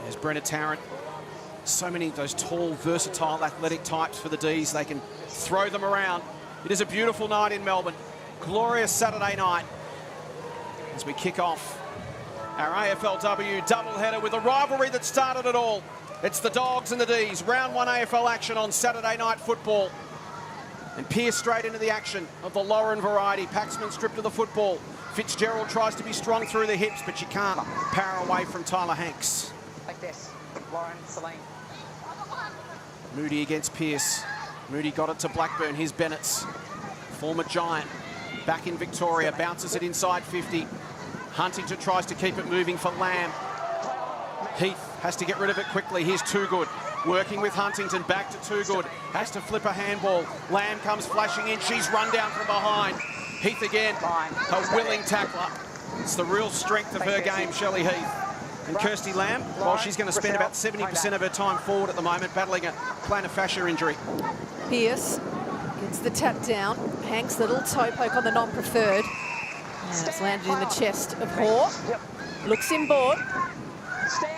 There's Brenna Tarrant. So many of those tall, versatile, athletic types for the D's. They can throw them around. It is a beautiful night in Melbourne. Glorious Saturday night as we kick off our AFLW doubleheader with a rivalry that started it all. It's the Dogs and the D's. Round 1 AFL action on Saturday night football. And Pearce straight into the action of the Lauren variety. Paxman stripped of the football. Fitzgerald tries to be strong through the hips, but she can't power away from Tyler Hanks. Like this. Lauren, Celine. Moody against Pearce. Moody got it to Blackburn. Here's Bennett's former Giant. Back in Victoria, bounces it inside 50. Huntington tries to keep it moving for Lamb. Heath has to get rid of it quickly. Here's Too Good. Working with Huntington, back to Too Good. Has to flip a handball. Lamb comes flashing in. She's run down from behind. Heath again, a willing tackler. It's the real strength of her game, Shelley Heath. And Kirsty Lamb, well, she's going to spend about 70% of her time forward at the moment, battling a plantar fascia injury. Pearce gets the tap down. Hanks, little toe poke on the non-preferred. And it's landed in the chest of Hoare. Looks inboard.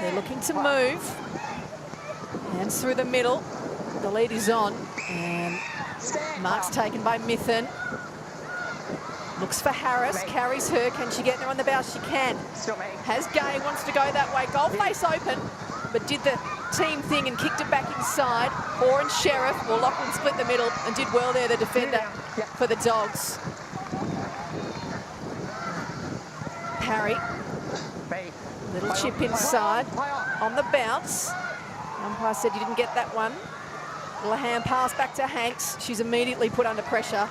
They're looking to move. Hands through the middle. The lead is on. And mark's taken by Mithen. Looks for Harris. Carries her. Can she get there on the bow? She can. Has Gay. Wants to go that way. Goal face open. But did the team thing and kicked it back inside. Hoare and Sheriff. Well, Lachlan split the middle and did well there, the defender for the Dogs. Parry. Little chip inside on the bounce. Umpire said you didn't get that one. Little hand pass back to Hanks. She's immediately put under pressure.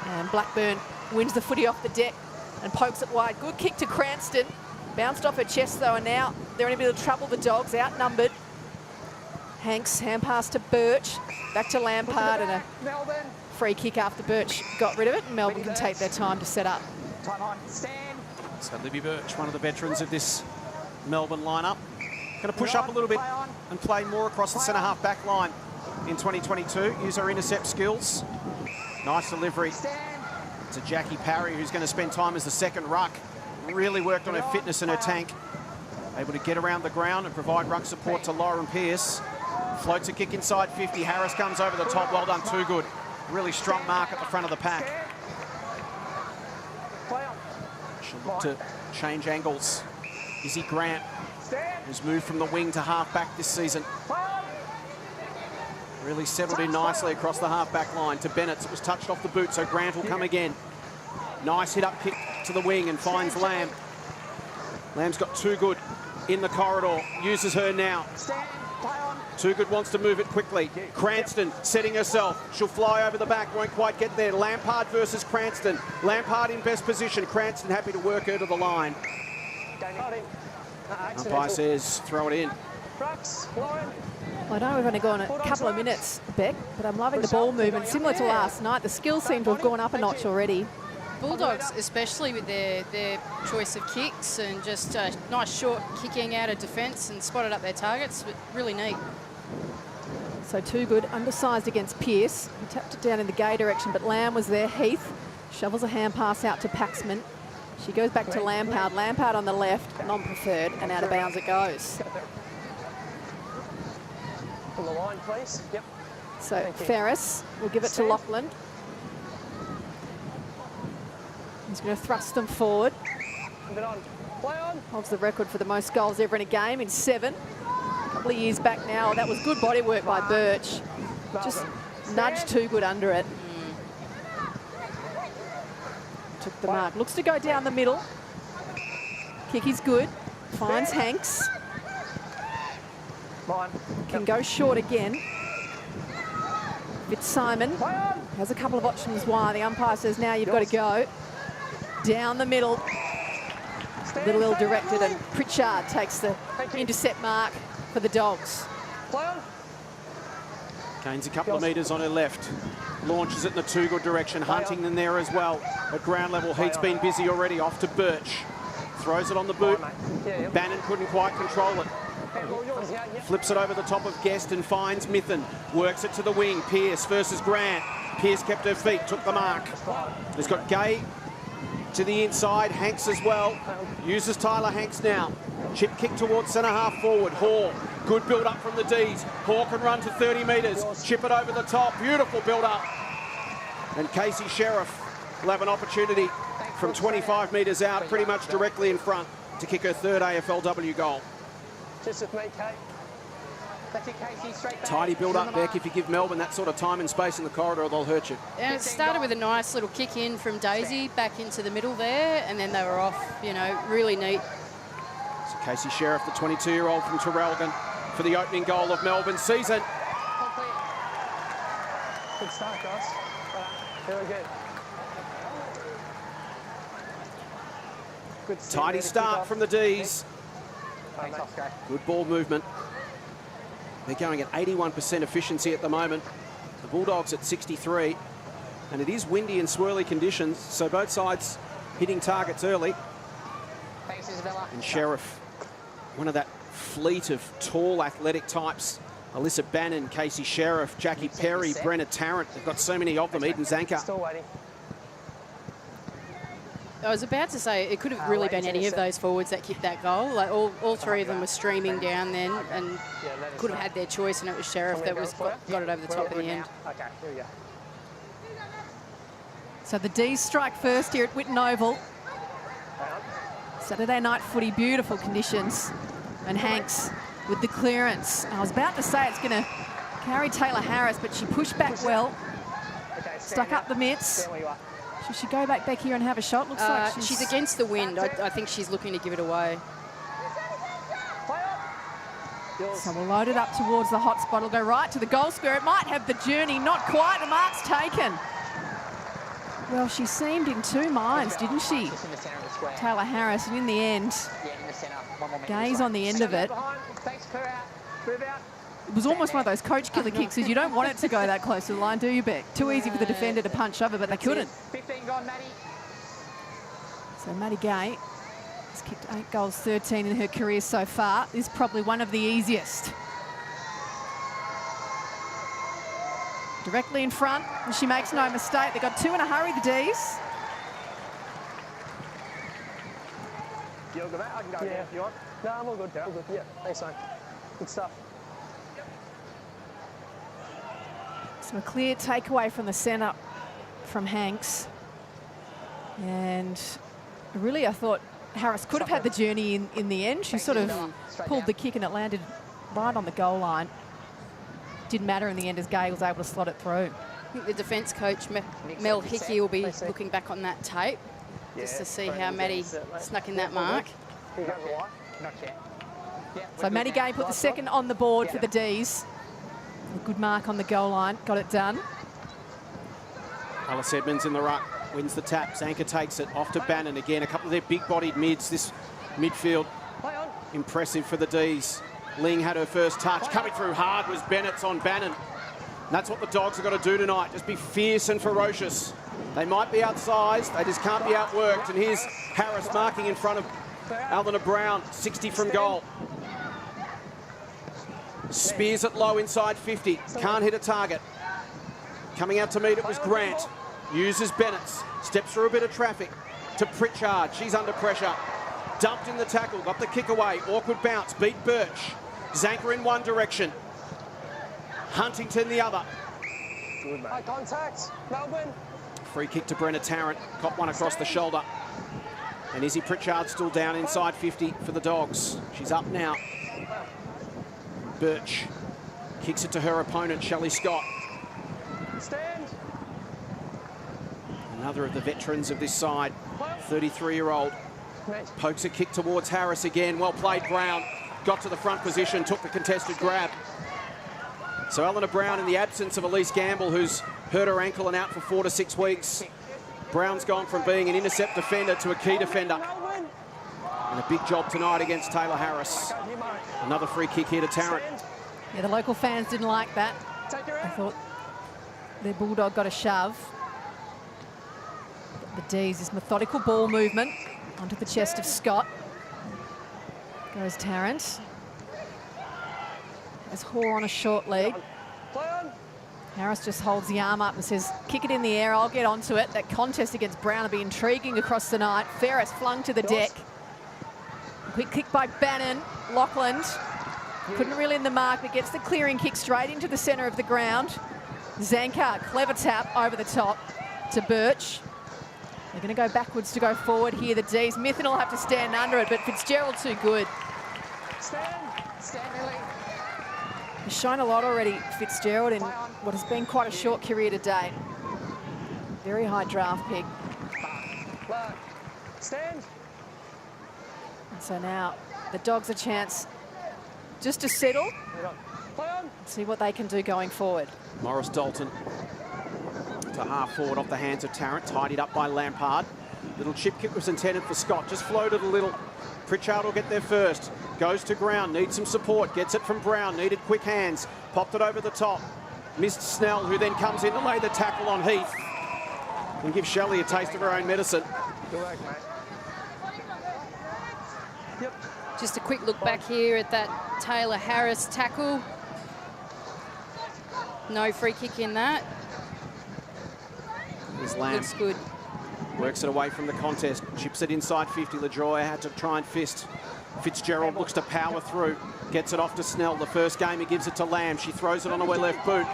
And Blackburn wins the footy off the deck and pokes it wide. Good kick to Cranston. Bounced off her chest though, and now they're in a bit of trouble, the Dogs, outnumbered. Hanks, hand pass to Birch. Back to Lampard, and a free kick after Birch got rid of it. And Melbourne can take their time to set up. Time on. Stand. So Libby Birch, one of the veterans of this Melbourne lineup. Going to push up a little bit and play more across the centre-half back line in 2022. Use her intercept skills. Nice delivery to Jackie Parry, who's going to spend time as the second ruck. Really worked on her fitness and her tank. Able to get around the ground and provide ruck support to Lauren Pearce. Floats a kick inside 50. Harris comes over the top. Well done, Too Good. Really strong mark at the front of the pack. She'll look to change angles. Izzy Grant, who's moved from the wing to half-back this season. Really settled in nicely across the half-back line to Bennett. It was touched off the boot, so Grant will come again. Nice hit-up kick to the wing and finds Lamb. Lamb's got Too Good in the corridor. Uses her now. Too Good wants to move it quickly. Cranston setting herself. She'll fly over the back, won't quite get there. Lampard versus Cranston. Lampard in best position. Cranston happy to work her to the line. Umpire says throw it in. I know we've only gone a couple of minutes, Beck, but I'm loving the ball movement. Similar to last night, the skills seem to have gone up a notch already. Bulldogs, especially with their choice of kicks and just nice short kicking out of defence and spotted up their targets. Really neat. So Too Good, undersized against Pearce. He tapped it down in the Gay direction, but Lamb was there. Heath shovels a hand pass out to Paxman. She goes back to Lampard. Lampard on the left, non-preferred, and out of bounds it goes. On the line, please. Yep. So Ferris will give it to Lachlan. He's going to thrust them forward. Holds the record for the most goals ever in a game in 7. A couple of years back now. That was good body work by Birch. Just nudged Too Good under it. Took the mark. Looks to go down the middle. Kick is good. Finds Hanks. Can go short again. Fitzsimon has a couple of options wide. The umpire says now you've got to go. Down the middle. A little ill-directed, and Pritchard takes the intercept mark for the Dogs. Gains a couple of metres on her left. Launches it in the Too Good direction. Huntington there as well. At ground level, Heat's been busy already. Off to Birch. Throws it on the boot. Bannon couldn't quite control it. Flips it over the top of Guest and finds Mithen. Works it to the wing. Pearce versus Grant. Pearce kept her feet, took the mark. He's got Gay to the inside. Hanks as well. Uses Tyler Hanks now. Chip kick towards centre half forward. Hall. Good build up from the D's. Hall can run to 30 metres. Chip it over the top. Beautiful build up. And Casey Sheriff will have an opportunity from 25 metres out, pretty much directly in front, to kick her third AFLW goal. Just with me, Kate. That's it, Casey, straight back. Tidy build up, Beck. If you give Melbourne that sort of time and space in the corridor, they'll hurt you. And it started with a nice little kick in from Daisy back into the middle there, and then they were off, you know, really neat. So Casey Sheriff, the 22-year-old from Traralgon, for the opening goal of Melbourne's season. Good start, guys. Really good. Good Tidy start from the D's. Thanks, Oscar. Good ball movement. They're going at 81% efficiency at the moment. The Bulldogs at 63. And it is windy and swirly conditions, so both sides hitting targets early. Thanks, Isabella. And Sheriff, one of that fleet of tall athletic types. Alyssa Bannon, Casey Sheriff, Jackie Perry, Brenna Tarrant. They've got so many of them. Eden Zanker. Still waiting. I was about to say it could have really been any of those forwards that kicked that goal. Like all three of them were streaming down then and could have had their choice, and it was Sheriff that got it over the top in the end. Okay, here we go. So the D's strike first here at Whitten Oval. Saturday night footy, beautiful conditions. And Hanks with the clearance. I was about to say it's going to carry Taylor Harris, but she pushed back well. Okay, Stuck up the mitts. Stand where you are. Should she go back here and have a shot? Looks like She's against the wind. I think she's looking to give it away. So we'll load it up towards the hot spot. It'll go right to the goal square. It might have the journey. Not quite. The mark's taken. Well, she seemed in two minds, didn't she? Just in the centre of the square. Taylor Harris, and in the end, Yeah, in the centre. One more minute. gaze on the end of it. Thanks, clear out. Move out. It was almost one of those coach killer kicks, because you don't want it to go that close to the line, do you, Beck? Too easy for the defender to punch over, but they couldn't. 15 gone, Maddie. So Maddie Gay has kicked 8 goals, 13 in her career so far. This is probably one of the easiest. Directly in front, and she makes no mistake. They got two in a hurry, the D's. You're good, mate. I can go if you want. No, I'm all good. All good. Yeah, thanks, mate. Good stuff. So a clear takeaway from the centre from Hanks. And really, I thought Harris could have had the journey in the end. She sort of pulled the kick and it landed right on the goal line. Didn't matter in the end as Gay was able to slot it through. I think the defence coach, Mel Hickey, will be looking back on that tape just to see how Maddie snuck in that mark. Not yet. So Maddie Gay put the second on the board for the D's. A good mark on the goal line, got it done. Alice Edmonds in the ruck, wins the tap. Zanker takes it off to Bannon again. A couple of their big-bodied mids. This midfield impressive for the D's. Ling had her first touch. Coming through hard was Bennett's on Bannon. And that's what the Dogs have got to do tonight. Just be fierce and ferocious. They might be outsized. They just can't be outworked. And here's Harris marking in front of Alvina Brown. 60 from goal. Spears it low inside 50. Can't hit a target. Coming out to meet it was Grant. Uses Bennett's. Steps through a bit of traffic to Pritchard. She's under pressure. Dumped in the tackle. Got the kick away. Awkward bounce. Beat Birch. Zanker in one direction. Huntington the other. Good, mate. High contact. Melbourne. Free kick to Brenna Tarrant. Caught one across the shoulder. And Izzy Pritchard still down inside 50 for the Dogs. She's up now. Birch kicks it to her opponent, Shelley Scott. Stand. Another of the veterans of this side, 33-year-old. Pokes a kick towards Harris again. Well played, Brown. Got to the front position, took the contested grab. So Alvina Brown, in the absence of Elise Gamble, who's hurt her ankle and out for 4 to 6 weeks. Brown's gone from being an intercept defender to a key defender. And a big job tonight against Taylor Harris. Another free kick here to Tarrant. Yeah, the local fans didn't like that. I thought their Bulldog got a shove. The D's, this methodical ball movement onto the chest of Scott. Goes Tarrant. As Hoare on a short lead. Harris just holds the arm up and says, kick it in the air, I'll get onto it. That contest against Brown will be intriguing across the night. Ferris flung to the deck. Quick kick by Bannon. Lachlan couldn't reel in the mark, but gets the clearing kick straight into the centre of the ground. Zanka, clever tap over the top to Birch. They're going to go backwards to go forward here, the D's. Mithen will have to stand under it, but Fitzgerald too good. Stand, Millie. He's shown a lot already, Fitzgerald, in what has been quite a short career to date. Very high draft pick. Stand. And so now the Dogs a chance just to settle, see what they can do going forward. Morris Dalton to half forward off the hands of Tarrant, tidied up by Lampard. Little chip kick was intended for Scott, just floated a little. Pritchard will get there first. Goes to ground, needs some support, gets it from Brown, needed quick hands, popped it over the top. Missed Snell, who then comes in to lay the tackle on Heath and give Shelley a taste of her own medicine. Good work, mate. Yep. Just a quick look back here at that Taylor Harris tackle. No free kick in that. Here's Lamb. Looks good. Works it away from the contest, chips it inside 50. LaJoy had to try and fist. Fitzgerald looks to power through, gets it off to Snell. The first game he gives it to Lamb. She throws it on her left boot.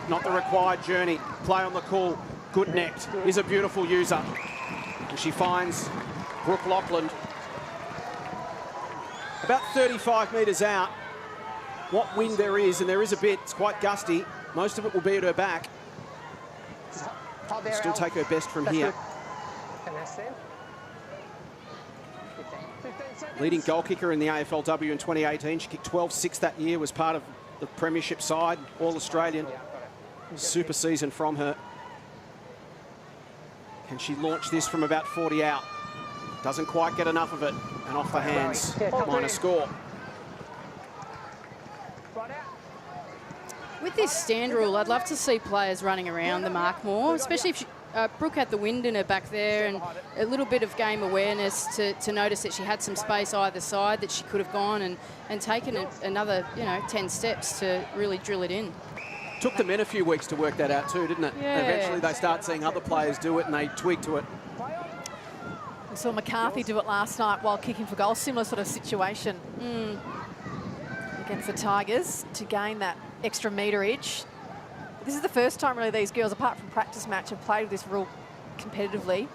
Not the required journey. Play on the call. Good necked. Is a beautiful user. And she finds Brooke Lachlan about 35 metres out. What wind there is, and there is a bit, it's quite gusty. Most of it will be at her back. Still take her best from here. Leading goal kicker in the AFLW in 2018. She kicked 12-6 that year, was part of the premiership side, All-Australian. Super season from her. Can she launch this from about 40 out? Doesn't quite get enough of it, and off the hands, minor score. With this stand rule, I'd love to see players running around the mark more, especially if Brooke had the wind in her back there and a little bit of game awareness to notice that she had some space either side, that she could have gone and taken another 10 steps to really drill it in. Took the men a few weeks to work that out too, didn't it? Yeah. Eventually they start seeing other players do it and they twig to it. We saw McCarthy do it last night while kicking for goal. Similar sort of situation against the Tigers to gain that extra meterage. This is the first time really these girls, apart from practice match, have played with this rule competitively.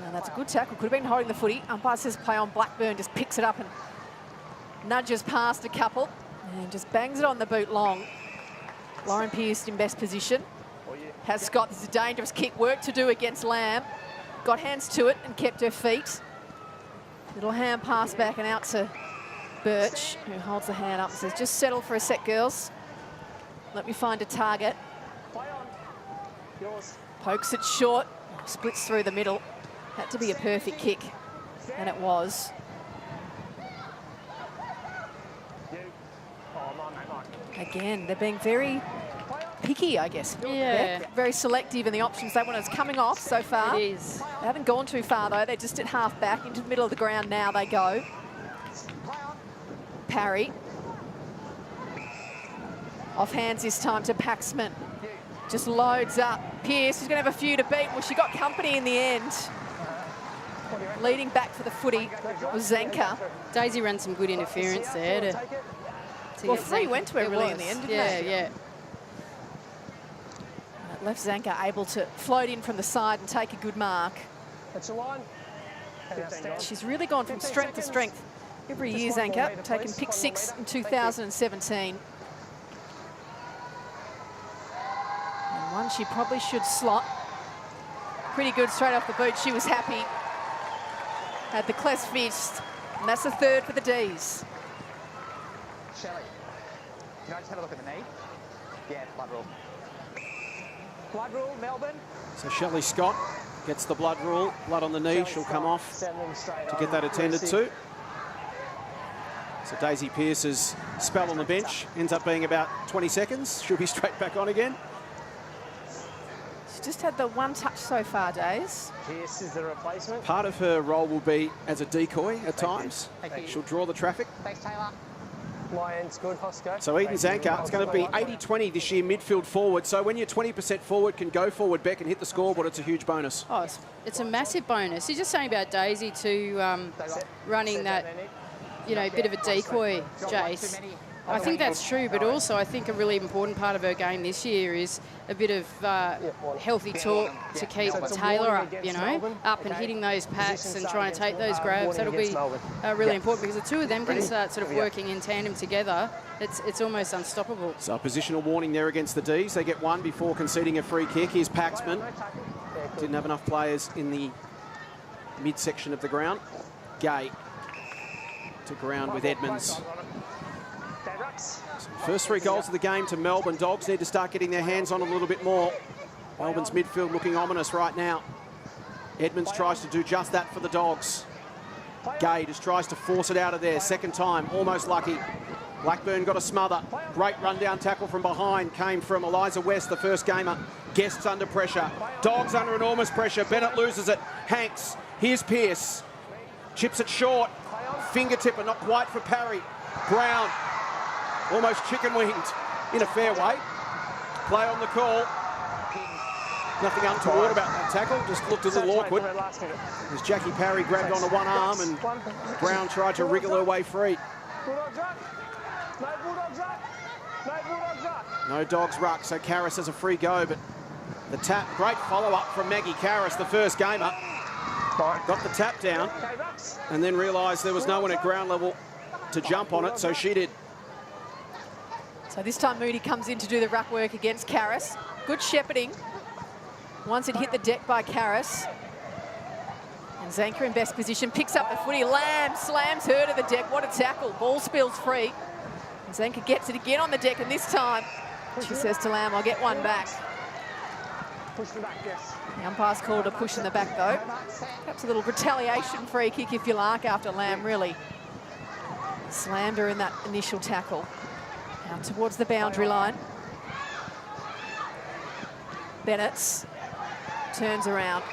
Now that's a good tackle. Could have been holding the footy. Umpire says play on. Blackburn just picks it up and nudges past a couple and just bangs it on the boot long. Lauren Pearce in best position. Has Scott. This is a dangerous kick. Work to do against Lamb. Got hands to it and kept her feet. Little hand pass back and out to Birch, who holds the hand up and says, just settle for a sec, girls. Let me find a target. Pokes it short, splits through the middle. Had to be a perfect kick, and it was. Again, they're being very picky, I guess. Yeah. They're very selective in the options they want. It's coming off so far. It is. They haven't gone too far, though. They're just at half back. Into the middle of the ground now they go. Parry. Off hands this time to Paxman. Just loads up. Pearce, who's going to have a few to beat. Well, she got company in the end. Leading back for the footy was Zanka. Daisy ran some good interference there to Well, get three Zanka. went to her It really was. in the end, didn't Yeah, they? yeah. Left Zanka able to float in from the side and take a good mark. That's a line. She's really gone from strength to strength every year, Zanka, taking pick 6 in 2017. And one she probably should slot. Pretty good straight off the boot. She was happy. Had the cleft fist, and that's the third for the D's. Shelley, can I just have a look at the knee? Yeah, blood rule. Blood rule, Melbourne. So Shelley Scott gets the blood rule, blood on the knee. She'll come off to get that attended to. So Daisy Pearce's spell on the bench ends up being about 20 seconds. She'll be straight back on again. She's just had the one touch so far, Days. Pearce is the replacement. Part of her role will be as a decoy at times. Thank you. She'll draw the traffic. Thanks, Taylor. My end's good, Hosco. So Eden Zanker, it's going to be 80-20 this year, midfield forward. So when you're 20% forward, can go forward, Beck, and hit the scoreboard, it's a huge bonus. Oh, it's a massive bonus. You're just saying about Daisy to running that, you know, bit of a decoy, Jace. I think that's true, but also I think a really important part of her game this year is a bit of healthy talk to keep Taylor up, you know, up and hitting those packs and trying to take those grabs. That'll be really important because the two of them can start sort of working in tandem together. It's almost unstoppable. So a positional warning there against the Ds. They get one before conceding a free kick. Here's Paxman. Didn't have enough players in the midsection of the ground. Gay to ground with Edmonds. First 3 goals of the game to Melbourne. Dogs need to start getting their hands on a little bit more. Melbourne's midfield looking ominous right now. Edmonds tries to do just that for the Dogs. Gay just tries to force it out of there. Second time, almost lucky. Blackburn got a smother. Great rundown tackle from behind. Came from Eliza West, the first gamer. Guests under pressure. Dogs under enormous pressure. Bennett loses it. Hanks. Here's Pearce. Chips it short. Fingertip, but not quite for Parry. Brown. Almost chicken-winged in a fair way. Play on the call. Nothing untoward about that tackle, just looked a little awkward. As Jackie Parry grabbed onto one arm and Brown tried to wriggle her way free. No Dogs ruck, so Karras has a free go, but the tap, great follow-up from Maggie Karras, the first gamer. Got the tap down and then realised there was no one at ground level to jump on it, so she did. So this time Moody comes in to do the ruck work against Karras. Good shepherding. Once it hit the deck by Karras. And Zanker in best position, picks up the footy. Lamb slams her to the deck. What a tackle. Ball spills free. And Zanker gets it again on the deck, and this time she says to Lamb, I'll get one back. Push the back, yes. The umpire's called a push in the back, though. Perhaps a little retaliation free kick, if you like, after Lamb really slammed her in that initial tackle. Out towards the boundary line. Bennett's turns around.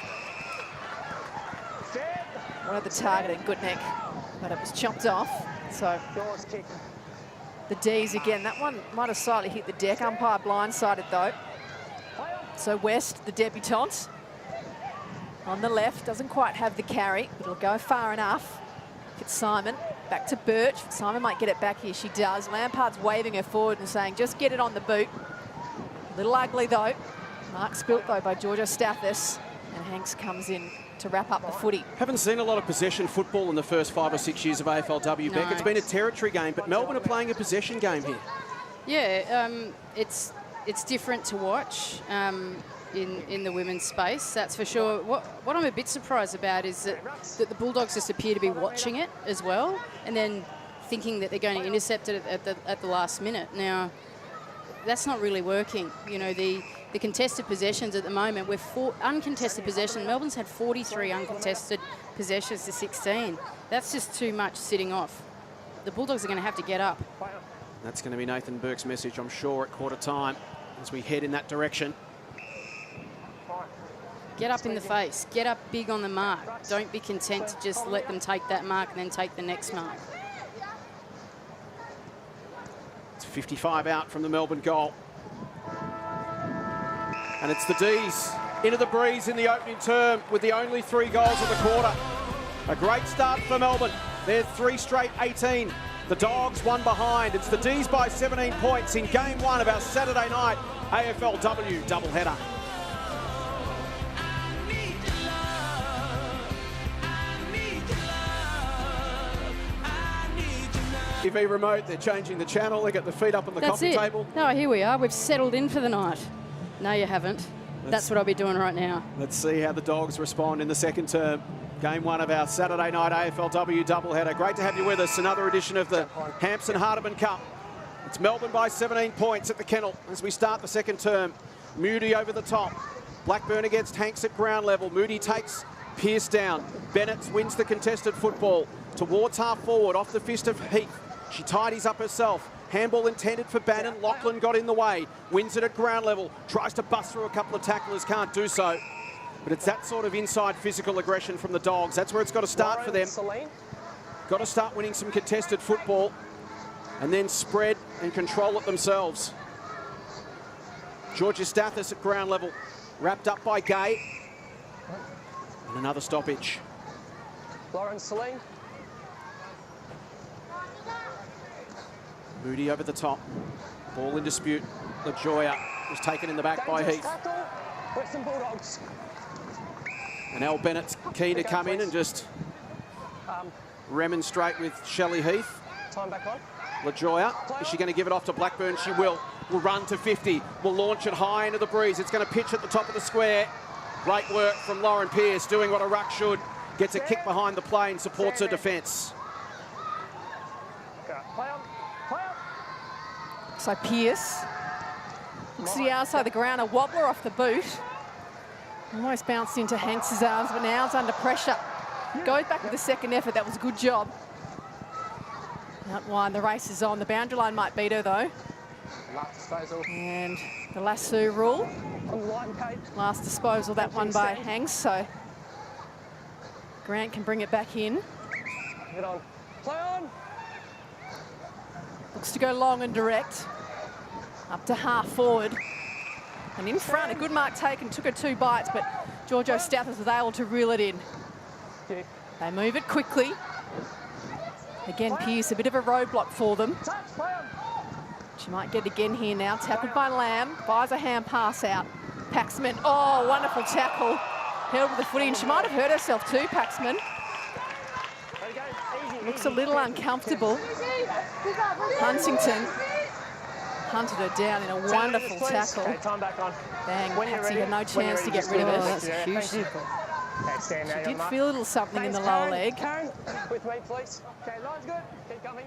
Wanted the target in good neck, but it was chopped off. So the D's again. That one might have slightly hit the deck. Umpire blindsided though. So West, the debutante, on the left, doesn't quite have the carry, but it'll go far enough. Fitzsimon. Back to Birch. Simon might get it back here. She does. Lampard's waving her forward and saying, just get it on the boot. A little ugly, though. Mark spilt, though, by Georgia Stathis. And Hanks comes in to wrap up the footy. Haven't seen a lot of possession football in the first 5 or 6 years of AFLW, Beck. It's been a territory game, but Melbourne are playing a possession game here. Yeah, it's different to watch in the women's space, that's for sure. What I'm a bit surprised about is that the Bulldogs just appear to be watching it as well, and then thinking that they're going to intercept it at the last minute. Now, that's not really working. You know, the contested possessions at the moment, we're uncontested possession. Melbourne's had 43 uncontested possessions to 16. That's just too much sitting off. The Bulldogs are going to have to get up. That's going to be Nathan Burke's message, I'm sure, at quarter time as we head in that direction. Get up in the face. Get up big on the mark. Don't be content to just let them take that mark and then take the next mark. It's 55 out from the Melbourne goal. And it's the D's into the breeze in the opening term with the only 3 goals of the quarter. A great start for Melbourne. They're 3 straight 18. The Dogs 1 behind. It's the D's by 17 points in game 1 of our Saturday night AFLW doubleheader. TV remote, they're changing the channel, they get the feet up on the coffee table. No, here we are. We've settled in for the night. No, you haven't. That's what I'll be doing right now. Let's see how the Dogs respond in the second term. Game 1 of our Saturday night AFLW doubleheader. Great to have you with us. Another edition of the Hampson Hardiman Cup. It's Melbourne by 17 points at the Kennel as we start the second term. Moody over the top. Blackburn against Hanks at ground level. Moody takes Pearce down. Bennett wins the contested football towards half forward off the fist of Heath. She tidies up herself. Handball intended for Bannon. Lachlan got in the way. Wins it at ground level. Tries to bust through a couple of tacklers. Can't do so. But it's that sort of inside physical aggression from the Dogs. That's where it's got to start for them. Got to start winning some contested football. and then spread and control it themselves. Georgia Stathis at ground level, wrapped up by Gay. And another stoppage. Lauren, Celine. Moody over the top. Ball in dispute. LaJoya was taken in the back by Heath. Tackle. Western Bulldogs. And Al Bennett's keen to come in and just remonstrate with Shelley Heath. Time back on. LaJoya, is she going to give it off to Blackburn? She will. Will run to 50. Will launch it high into the breeze. It's going to pitch at the top of the square. Great work from Lauren Pearce, doing what a ruck should. Gets a kick behind the play and supports her defence. Play on. Play on. So Pearce looks to the outside of the ground, a wobbler off the boot. Almost bounced into Hanks's arms, but now it's under pressure. Goes back with the second effort. That was a good job. Out wide, the race is on. The boundary line might beat her, though. Last disposal. And the lasso rule. On the line, Kate. Last disposal, that one by Hanks, so Grant can bring it back in. Get on. Play on. Looks to go long and direct. Up to half forward. And in front, a good mark taken, took her 2 bites, but Giorgio Stathis was able to reel it in. Yeah. They move it quickly. Again, Pearce, a bit of a roadblock for them. Touch. Play on. She might get again here now. Tackled by Lamb. Buys a hand pass out. Paxman, oh, wonderful tackle. Held with the footy, and she might have hurt herself too, Paxman. There you go. Easy, Looks easy. a little uncomfortable. Huntington hunted her down in a wonderful Please. tackle. Okay, time back on. Bang, When you're Patsy ready. had no When chance to you're get ready, rid of just it. do That's a huge Thank you. Okay, stand now. She you're did on mark. feel a little something in the Thanks, lower Karen. leg. Karen, with me, please. Okay, line's good. Keep coming.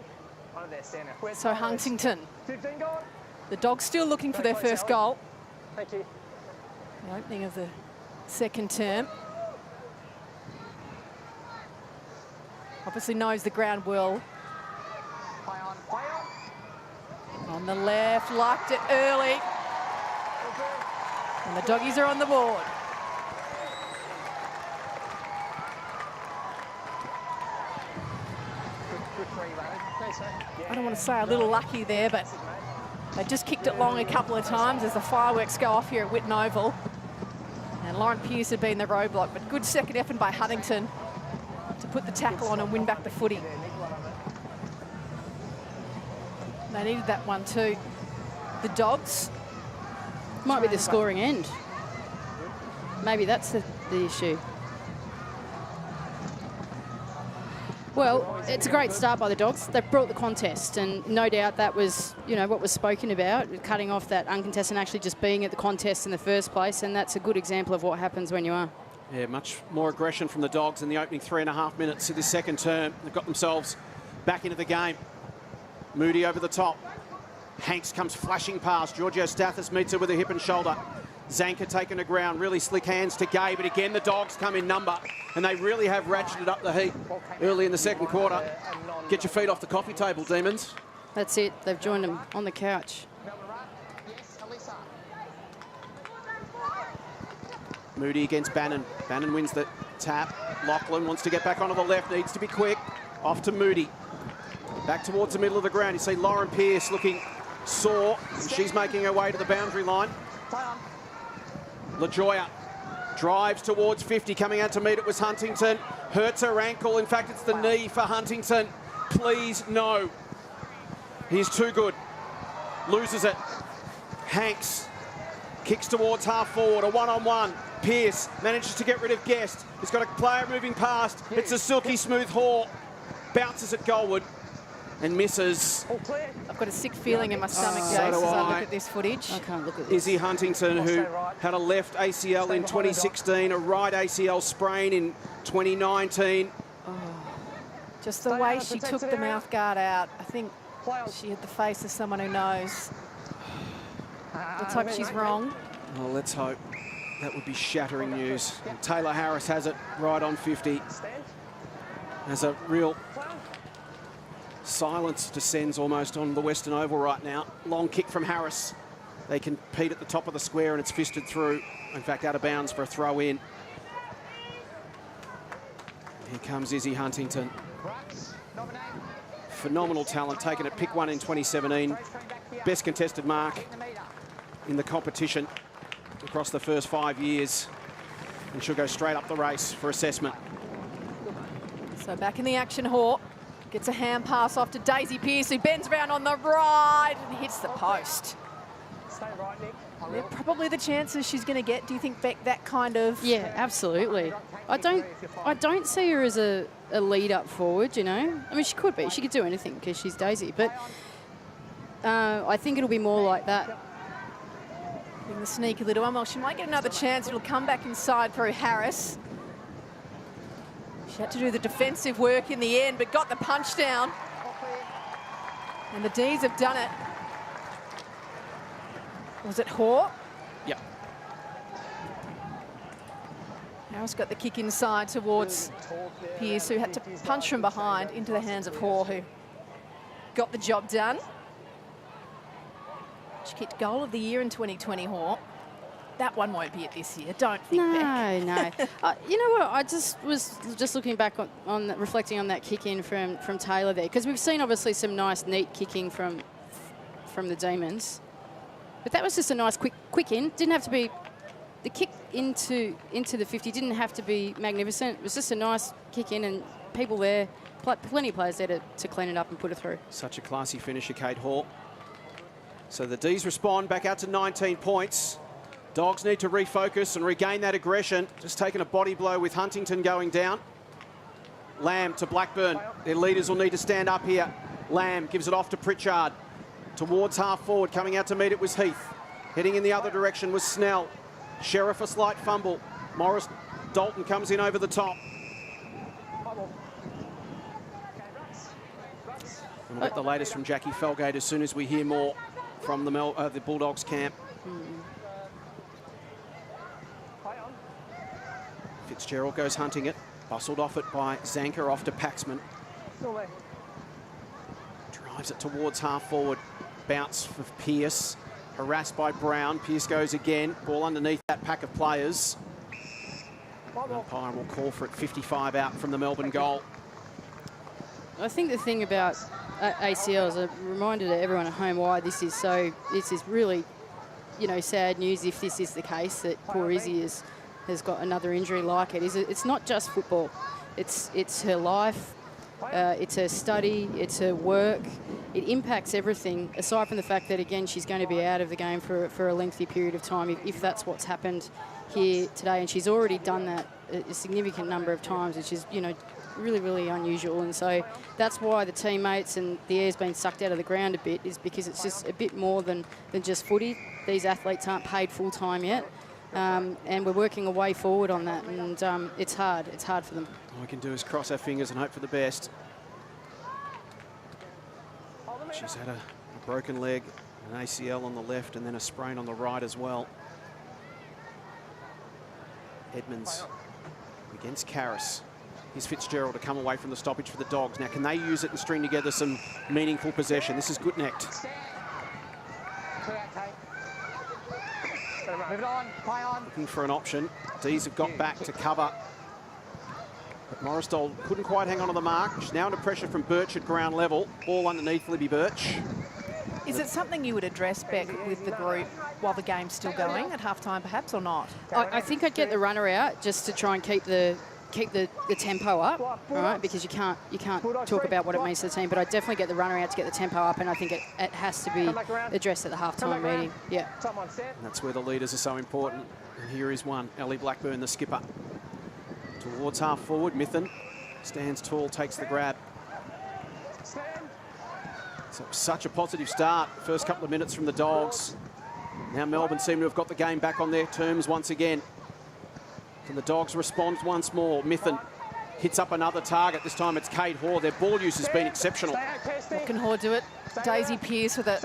On there, stand now. Where's So my Huntington, 15 gone. the Dogs still looking for their first goal. Thank you. The opening of the second term. Obviously knows the ground well. Play on. Play on. On the left, liked it early. And the Doggies are on the board. Good free, Ray. Thanks, mate. I don't want to say a little lucky there, but they just kicked it long a couple of times as the fireworks go off here at Whitten Oval. And Lauren Pearce had been the roadblock, but good second effort by Huntington to put the tackle on and win back the footy. They needed that one too. The Dogs, Might be the scoring end. Maybe that's the issue. Well, it's a great start by the Dogs. They've brought the contest, and no doubt that was, you know, what was spoken about, cutting off that uncontested and actually just being at the contest in the first place, and that's a good example of what happens when you are. Yeah, much more aggression from the Dogs in the opening 3.5 minutes of this second term. They've got themselves back into the game. Moody over the top. Hanks comes flashing past. Giorgio Stathis meets her with a hip and shoulder. Zanka taken to ground, really slick hands to Gay, but again the Dogs come in number, and they really have ratcheted up the heat early in the second quarter. Get your feet off the coffee table, Demons. That's it. They've joined them on the couch. Melbourne right. Yes, Elisa. Moody against Bannon. Bannon wins the tap. Lachlan wants to get back onto the left, needs to be quick. Off to Moody. Back towards the middle of the ground. You see Lauren Pearce looking sore, and she's making her way to the boundary line. Play on. LaJoya drives towards 50, coming out to meet it was Huntington. Hurts her ankle. In fact, it's the knee for Huntington. Please, no. He's too good. Loses it. Hanks kicks towards half forward, a one-on-one. Pearce manages to get rid of Guest. He's got a player moving past. It's a silky smooth haul. Bounces at goalward and misses. All clear. I've got a sick feeling in my stomach, so Jace, do as I I. look at this footage. I can't look at this. Izzy Huntington, who had a left ACL in 2016, a right ACL sprain in 2019. Just the way she took the mouth guard out, I think she had the face of someone who knows. Let's hope she's wrong. Well, let's hope. That would be shattering news. And Taylor Harris has it right on 50. As a real silence descends almost on the Western Oval right now. Long kick from Harris. They compete at the top of the square and it's fisted through. In fact, out of bounds for a throw in. Here comes Izzy Huntington. phenomenal talent, taken at pick 1 in 2017. Best contested mark in the competition across the first 5 years. And she'll go straight up the race for assessment. So back in the action, Hawk gets a hand pass off to Daisy Pearce, who bends around on the right and hits the post. Stay right, Nick. They're probably the chances she's going to get. Do you think, Beck, that kind of... Yeah, absolutely. I don't see her as a lead up forward, you know. I mean, she could be. She could do anything because she's Daisy. But I think it'll be more like that. In the sneaky little one. Well, she might get another chance. It'll come back inside through Harris. She had to do the defensive work in the end, but got the punch down. And the D's have done it. Was it Hoare? Yep. Harris got the kick inside towards Pearce, who had to punch from behind into the hands of Hoare, who got the job done. She kicked goal of the year in 2020, Hoare. That one won't be it this year, don't think, Beck. No. You know what? I was looking back on reflecting on that kick in from Taylor there, because we've seen obviously some nice, neat kicking from the Demons, but that was just a nice quick in. Didn't have to be the kick into the 50. Didn't have to be magnificent. It was just a nice kick in, and people there, plenty of players there to clean it up and put it through. Such a classy finisher, Kate Hall. So the D's respond back out to 19 points. Dogs need to refocus and regain that aggression. Just taking a body blow with Huntington going down. Lamb to Blackburn. Their leaders will need to stand up here. Lamb gives it off to Pritchard. Towards half forward, coming out to meet it was Heath. Heading in the other direction was Snell. Sheriff a slight fumble. Morris Dalton comes in over the top. And we'll get the latest from Jackie Felgate as soon as we hear more from the Bulldogs camp. Fitzgerald goes hunting it. Bustled off it by Zanker, off to Paxman. Drives it towards half forward. Bounce for Pearce. Harassed by Brown. Pearce goes again. Ball underneath that pack of players. Umpire will call for it. 55 out from the Melbourne goal. I think the thing about ACL is a reminder to everyone at home why this is really, you know, sad news if this is the case, that poor Izzy has got another injury like it. It's not just football. It's her life, it's her study, it's her work. It impacts everything, aside from the fact that, again, she's going to be out of the game for a lengthy period of time if that's what's happened here today. And she's already done that a significant number of times, which is, you know, really, really unusual. And so that's why the teammates and the air's been sucked out of the ground a bit, is because it's just a bit more than just footy. These athletes aren't paid full-time yet. And we're working a way forward on that, and it's hard. It's hard for them. All we can do is cross our fingers and hope for the best. She's had a broken leg, an ACL on the left, and then a sprain on the right as well. Edmonds against Karras. Here's Fitzgerald to come away from the stoppage for the Dogs. Now, can they use it and string together some meaningful possession? This is Goodnecht. Move it on, play on. Looking for an option. D's have got back to cover. But Morrisdale couldn't quite hang on to the mark. She's now under pressure from Birch at ground level. Ball underneath Libby Birch. Is it something you would address, Beck, with the group while the game's still going at halftime, perhaps, or not? I think I'd get the runner out just to try and keep the tempo up, all right? Because you can't talk about what it means to the team, but I definitely get the runner out to get the tempo up, and I think it has to be addressed at the halftime meeting. Yeah. And that's where the leaders are so important. And here is one, Ellie Blackburn, the skipper. Towards half forward, Mithen stands tall, takes the grab. So such a positive start, first couple of minutes from the Dogs. Now Melbourne seem to have got the game back on their terms once again. And the Dogs respond once more. Mithen hits up another target. This time it's Kate Hoare. Their ball use has been exceptional. What can Hoare do it? Daisy Pearce with a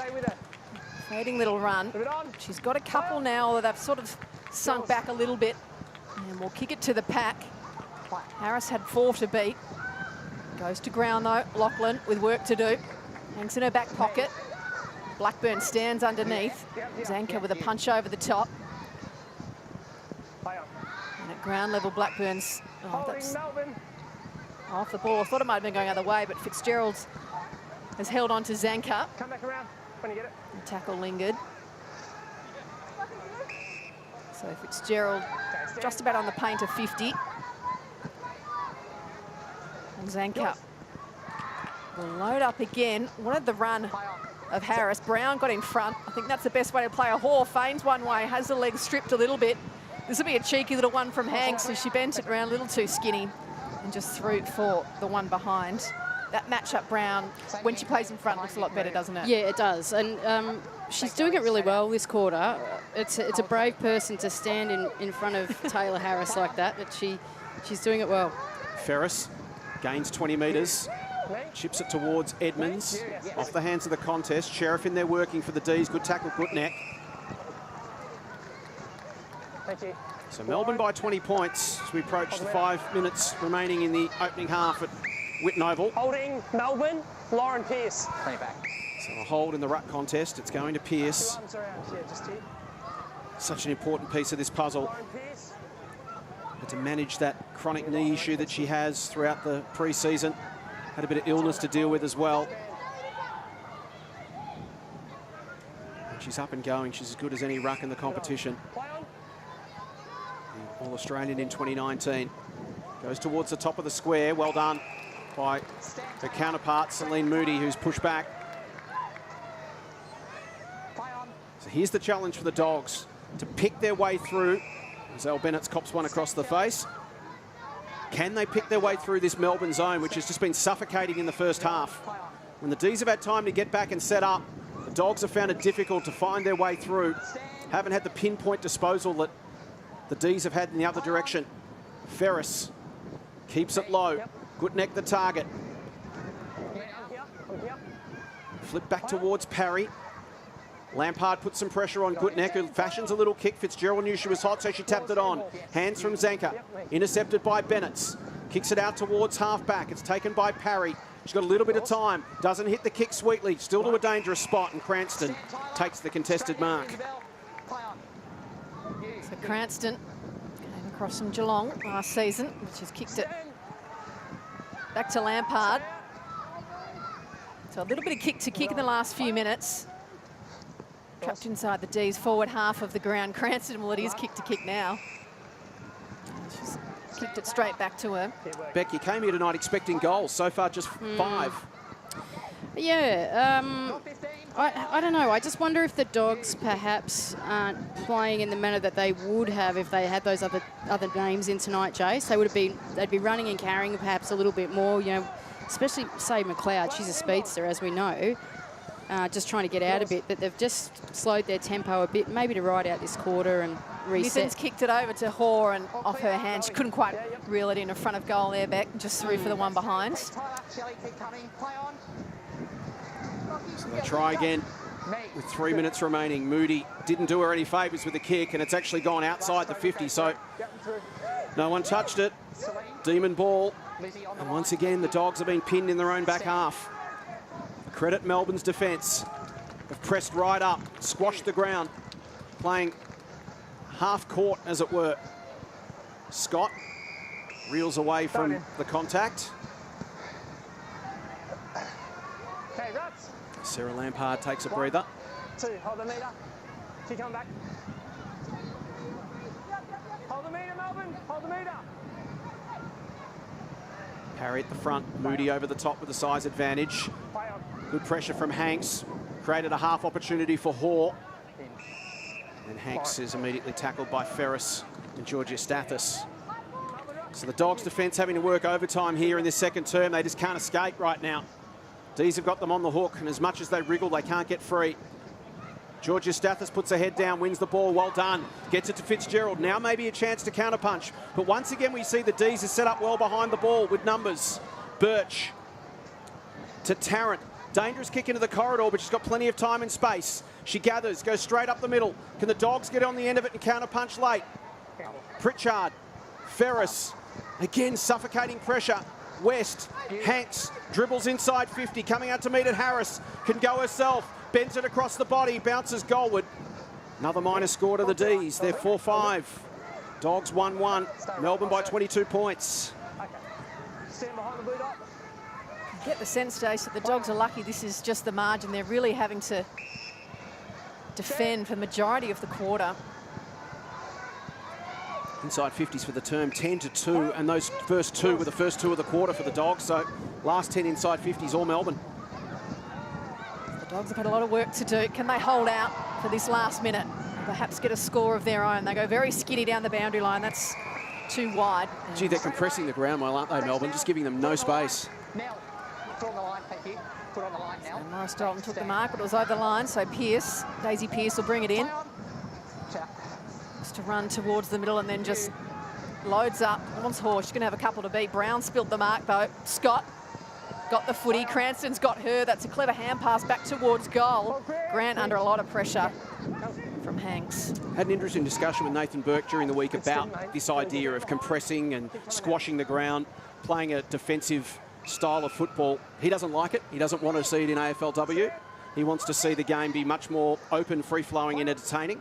fading little run. She's got a couple now that they've sort of sunk back a little bit. And we'll kick it to the pack. Harris had 4 to beat. Goes to ground though. Lachlan with work to do. Hangs in her back pocket. Blackburn stands underneath. Zanker with a punch over the top. And at ground level, Blackburn's that's off the ball. I thought it might have been going the other way, but Fitzgerald's has held on to Zanka. Come back around when you get it. The tackle lingered. So Fitzgerald just about on the paint of 50. And Zanka will load up again. Wanted the run of Harris. Brown got in front. I think that's the best way to play a Hore. Feigns one way, has the legs stripped a little bit. This will be a cheeky little one from Hanks as she bent it around a little too skinny and just threw it for the one behind. That matchup, Brown, when she plays in front, looks a lot better, doesn't it? Yeah, it does. And she's doing it really well this quarter. It's a brave person to stand in front of Taylor Harris like that, but she's doing it well. Ferris gains 20 metres, chips it towards Edmonds, off the hands of the contest. Sheriff in there working for the D's. Good tackle, Goodneck. Thank you. So Melbourne by 20 points as we approach the 5 minutes remaining in the opening half at Whitten Oval. Holding Melbourne, Lauren Pearce. Play back. So a hold in the ruck contest. It's going to Pearce. Arms around. Yeah, just here. Such an important piece of this puzzle. Lauren Pearce. Had to manage that chronic knee issue that she has throughout the pre-season. Had a bit of illness to deal with as well. And she's up and going. She's as good as any ruck in the competition. Play on. The All-Australian in 2019. Goes towards the top of the square. Well done by her counterpart, Celine Moody, who's pushed back. So here's the challenge for the Dogs, to pick their way through. Zell Bennett's cops one across the face. Can they pick their way through this Melbourne zone, which has just been suffocating in the first half? When the D's have had time to get back and set up, the Dogs have found it difficult to find their way through. Haven't had the pinpoint disposal that the D's have had in the other direction. Ferris keeps it low. Goodneck the target. Flip back towards Parry. Lampard puts some pressure on Goodneck, who fashions a little kick. Fitzgerald knew she was hot, so she tapped it on. Hands from Zanka. Intercepted by Bennett's. Kicks it out towards half-back. It's taken by Parry. She's got a little bit of time. Doesn't hit the kick sweetly. Still to a dangerous spot, and Cranston takes the contested mark. So Cranston came across from Geelong last season, which has kicked it back to Lampard. So a little bit of kick to kick in the last few minutes. Trapped inside the D's forward half of the ground. Cranston, well, it is kick to kick now. She's kicked it straight back to her. Beck, you came here tonight expecting goals. So far, just 5. Yeah, I don't know. I just wonder if the Dogs perhaps aren't playing in the manner that they would have if they had those other names in tonight, Jace. They'd be running and carrying perhaps a little bit more, you know, especially, say, McLeod. She's a speedster, as we know. Just trying to get out a bit, but they've just slowed their tempo a bit, maybe to ride out this quarter and reset. Nisson's kicked it over to Hoare and off her hand. She couldn't quite reel it in front of goal there, Beck. Just through for the one behind. So they try again with 3 minutes remaining. Moody didn't do her any favours with the kick, and it's actually gone outside the 50, so no one touched it. Demon ball. And once again, the Dogs have been pinned in their own back half. Credit Melbourne's defence. Have pressed right up, squashed the ground, playing half court, as it were. Scott reels away from the contact. Okay, Ruts. Sarah Lampard takes a breather. 2, hold the meter. Keep coming back. Hold the meter, Melbourne. Hold the meter. Parry at the front, Moody over the top with the size advantage. Play on. Good pressure from Hanks. Created a half opportunity for Hoare. And Hanks is immediately tackled by Ferris and Georgia Stathis. So the Dogs' defence having to work overtime here in this second term. They just can't escape right now. D's have got them on the hook, and as much as they wriggle, they can't get free. Georgia Stathis puts her head down, wins the ball, well done. Gets it to Fitzgerald. Now maybe a chance to counterpunch. But once again, we see the D's are set up well behind the ball with numbers. Birch to Tarrant. Dangerous kick into the corridor, but she's got plenty of time and space. She gathers, goes straight up the middle. Can the Dogs get on the end of it and counterpunch late? Pritchard, Ferris, again suffocating pressure. West, Hanks, dribbles inside 50, coming out to meet it. Harris can go herself, bends it across the body, bounces goalward. Another minor score to the D's. They're 4-5. Dogs 1-1. Melbourne by 22 points. Okay. Stand behind the blue dot. get the sense, Stace, that the Dogs are lucky this is just the margin. They're really having to defend for the majority of the quarter. Inside 50s for the term, 10-2, and those first two were the first two of the quarter for the Dogs. So last 10 inside 50s, all Melbourne. The Dogs have had a lot of work to do. Can they hold out for this last minute? Perhaps get a score of their own. They go very skinny down the boundary line. That's too wide. Gee, they're compressing the ground well, aren't they, Melbourne? Just giving them no space. Now, put on the line, thank you. Put on the line now. And Morris Dalton took the mark, but it was over the line. So Pearce, Daisy Pearce will bring it in. Just to run towards the middle and then just loads up. Wants Horse. She's going to have a couple to beat. Brown spilled the mark, though. Scott got the footy. Cranston's got her. That's a clever hand pass back towards goal. Grant under a lot of pressure from Hanks. Had an interesting discussion with Nathan Burke during the week about this idea of compressing and squashing the ground, playing a defensive style of football. He doesn't like it. He doesn't want to see it in AFLW. He wants to see the game be much more open, free-flowing and entertaining.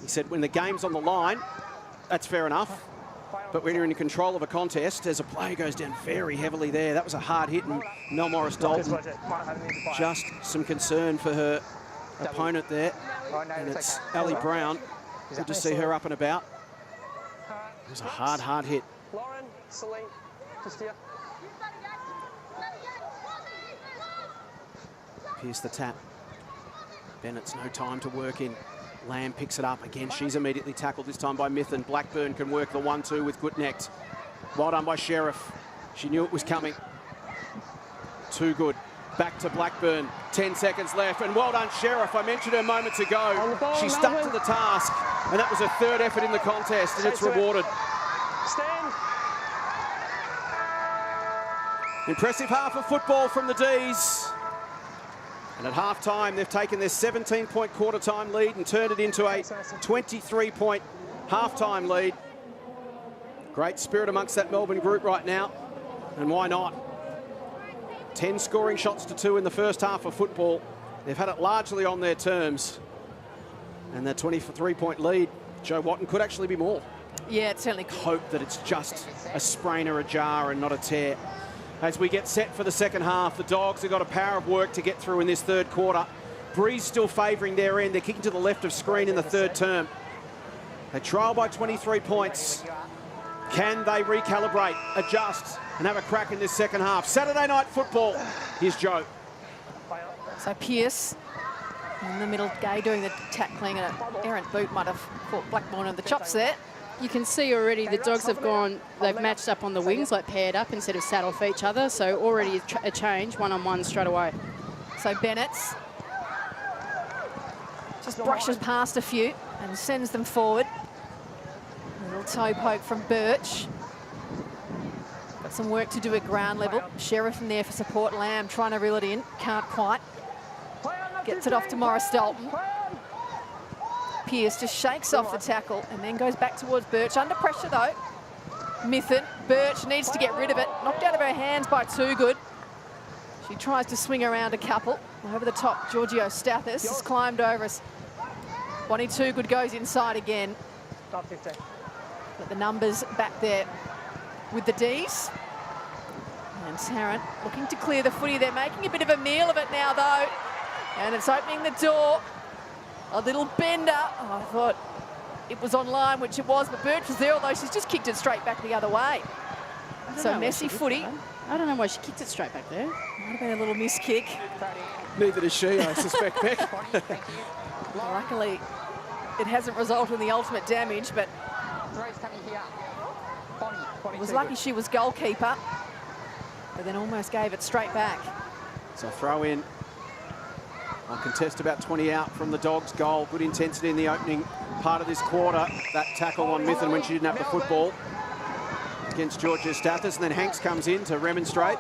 He said when the game's on the line, that's fair enough. But when you're in control of a contest, as a player goes down very heavily there, that was a hard hit, and Mel Morris Dalton, just some concern for her opponent there. And it's Ali Brown. Good to see her up and about. It was a hard hit. Lauren, Celine, just here. Here's the tap. Bennett's no time to work in. Lamb picks it up again. She's immediately tackled, this time by Mithen. Blackburn can work the 1-2 with Goodnecht. Well done by Sheriff. She knew it was coming. Too good. Back to Blackburn. 10 seconds left. And well done, Sheriff. I mentioned her moments ago. She stuck to the task. And that was her third effort in the contest, and it's rewarded. Stand. Impressive half of football from the D's. And at half-time, they've taken their 17-point quarter-time lead and turned it into a 23-point half-time lead. Great spirit amongst that Melbourne group right now. And why not? 10 scoring shots to 2 in the first half of football. They've had it largely on their terms. And that 23-point lead, Joe Watton, could actually be more. Yeah, it certainly could. Hope that it's just a sprain or a jar and not a tear. As we get set for the second half, the Dogs have got a power of work to get through in this third quarter. Breeze still favouring their end. They're kicking to the left of screen in the third term. They trail by 23 points. Can they recalibrate, adjust, and have a crack in this second half? Saturday night football. Here's Joe. So Pearce in the middle, Gay doing the tackling, and an errant boot might have caught Blackburn on the chops there. You can see already the Dogs have gone, they've matched up on the wings, like paired up instead of sat off each other. So already a change, one-on-one straight away. So Bennett's just brushes past a few and sends them forward. A little toe poke from Birch. Got some work to do at ground level. Sheriff in there for support. Lamb trying to reel it in, can't quite. Gets it off to Morris Dalton. Pearce just shakes off the tackle and then goes back towards Birch. Under pressure, though. Mithen. Birch needs to get rid of it. Knocked out of her hands by Too Good. She tries to swing around a couple. Over the top, Giorgio Stathis has climbed over us. Bonnie Too Good goes inside again. But the numbers back there with the D's. And Tarrant looking to clear the footy. They're making a bit of a meal of it now, though. And it's opening the door. A little bender. Oh, I thought it was on line, which it was, but Birch was there, although she's just kicked it straight back the other way. So messy footy. I don't know why she kicked it straight back there. Might have been a little miss kick. Neither does she, I suspect, Beck. Luckily, it hasn't resulted in the ultimate damage, but it was lucky she was goalkeeper, but then almost gave it straight back. So throw in. I'll contest about 20 out from the Dogs' goal. Good intensity in the opening part of this quarter. That tackle on Mithen when she didn't have the football against Georgia Stathis. And then Hanks comes in to remonstrate.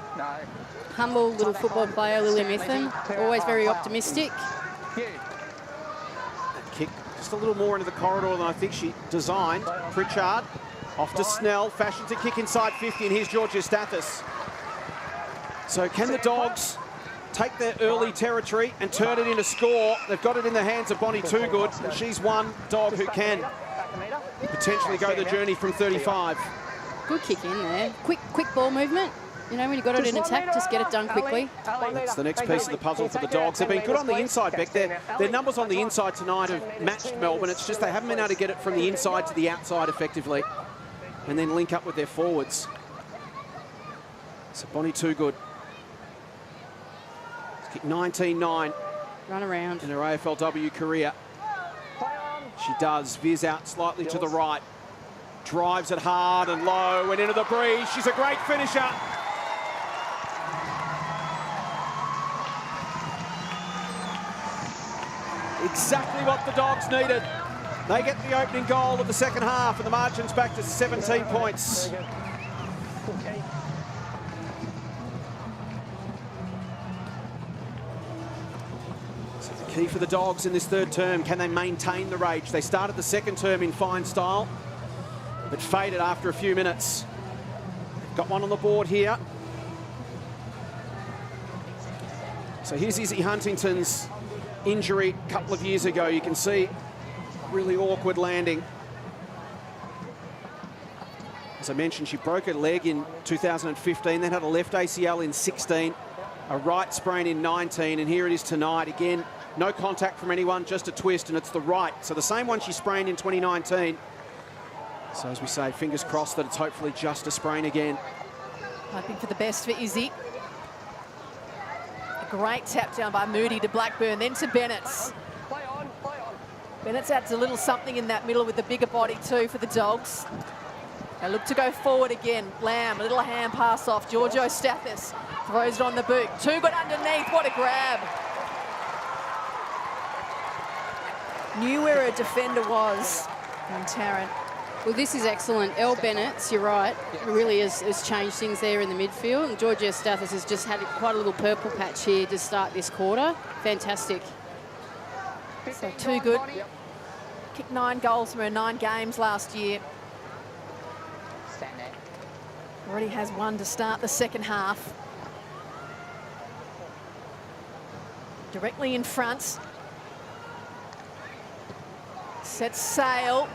Humble little football player, Lily Mithen. Always very optimistic. That kick just a little more into the corridor than I think she designed. Pritchard off to Snell. Fashions a kick inside 50, and here's Georgia Stathis. So can the Dogs take their early territory and turn it into score? They've got it in the hands of Bonnie Too Good. She's one dog who can potentially go the journey from 35. Good kick in there. Quick ball movement. You know, when you got it in attack, just get it done quickly. That's the next piece of the puzzle for the Dogs. They've been good on the inside, Beck. Their numbers on the inside tonight have matched Melbourne. It's just they haven't been able to get it from the inside to the outside effectively and then link up with their forwards. So Bonnie Toogood has kicked 19-9 Run around in her AFLW career. She does. Veers out slightly to the right. Drives it hard and low and into the breeze. She's a great finisher. Exactly what the Dogs needed. They get the opening goal of the second half and the margin's back to 17 points. So the key for the Dogs in this third term, can they maintain the rage? They started the second term in fine style, but faded after a few minutes. Got one on the board here. So here's Izzy Huntington's injury a couple of years ago. You can see really awkward landing. As I mentioned, she broke her leg in 2015, then had a left ACL in 16, a right sprain in 19, and here it is tonight. Again, no contact from anyone, just a twist, and it's the right. So the same one she sprained in 2019. So as we say, fingers crossed that it's hopefully just a sprain again. Hoping for the best for Izzy. A great tap down by Moody to Blackburn, then to Bennett's. Bennett's adds a little something in that middle with the bigger body too for the Dogs. They look to go forward again. Lamb, a little hand pass off. Giorgio Stathis throws it on the boot. Toogood underneath, what a grab. Knew where her defender was, and Tarrant. Well, this is excellent. Elle Bennett's, you're right, really has changed things there in the midfield. And Georgia Stathis has just had quite a little purple patch here to start this quarter. Fantastic. So Toogood kicked 9 goals from her 9 games last year. Already has 1 to start the second half. Directly in front. Sets sail.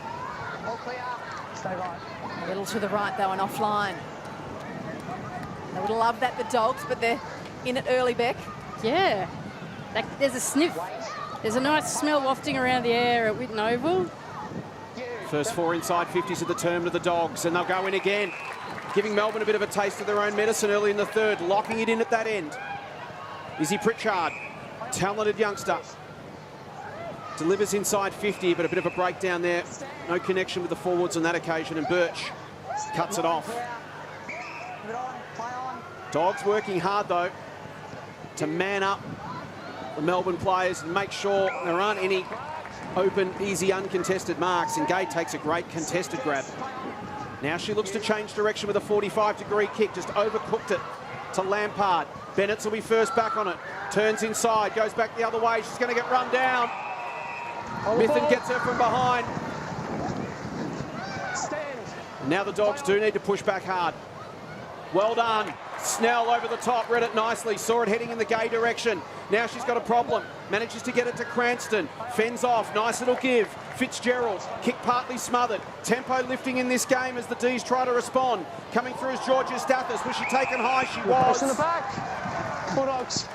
Stay right. A little to the right though and offline. They would love that, the Dogs, but they're in it early, Beck. Yeah. There's a sniff. There's a nice smell wafting around the air at Whitten Oval. First 4 inside 50s of the term to the Dogs, and they'll go in again, giving Melbourne a bit of a taste of their own medicine early in the third, locking it in at that end. Izzy Pritchard, talented youngster. Delivers inside 50, but a bit of a breakdown there. No connection with the forwards on that occasion, and Birch cuts it off. Dogs working hard, though, to man up the Melbourne players and make sure there aren't any open, easy, uncontested marks. And Gay takes a great contested grab. Now she looks to change direction with a 45-degree kick, just overcooked it to Lampard. Bennett will be first back on it. Turns inside, goes back the other way. She's going to get run down. Mithen gets her from behind. Now the Dogs do need to push back hard. Well done. Snell over the top, read it nicely. Saw it heading in the Gay direction. Now she's got a problem. Manages to get it to Cranston. Fends off. Nice little give. Fitzgerald. Kick partly smothered. Tempo lifting in this game as the D's try to respond. Coming through is Georgia Stathis. Was she taken high? She was. In the back. Bulldogs.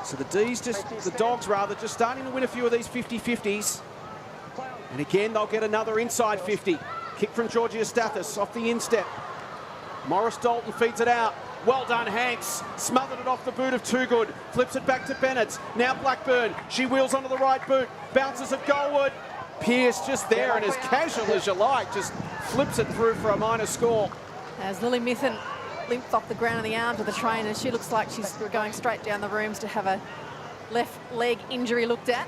So the D's the Dogs rather, just starting to win a few of these 50-50s. And again, they'll get another inside 50. Kick from Georgia Stathis off the instep. Morris Dalton feeds it out. Well done, Hanks. Smothered it off the boot of Toogood. Flips it back to Bennett. Now Blackburn. She wheels onto the right boot. Bounces at goalward. Pearce just there and as casual as you like, just flips it through for a minor score. As Lily Mithen limped off the ground in the arms of the trainer, she looks like she's going straight down the rooms to have a left leg injury looked at.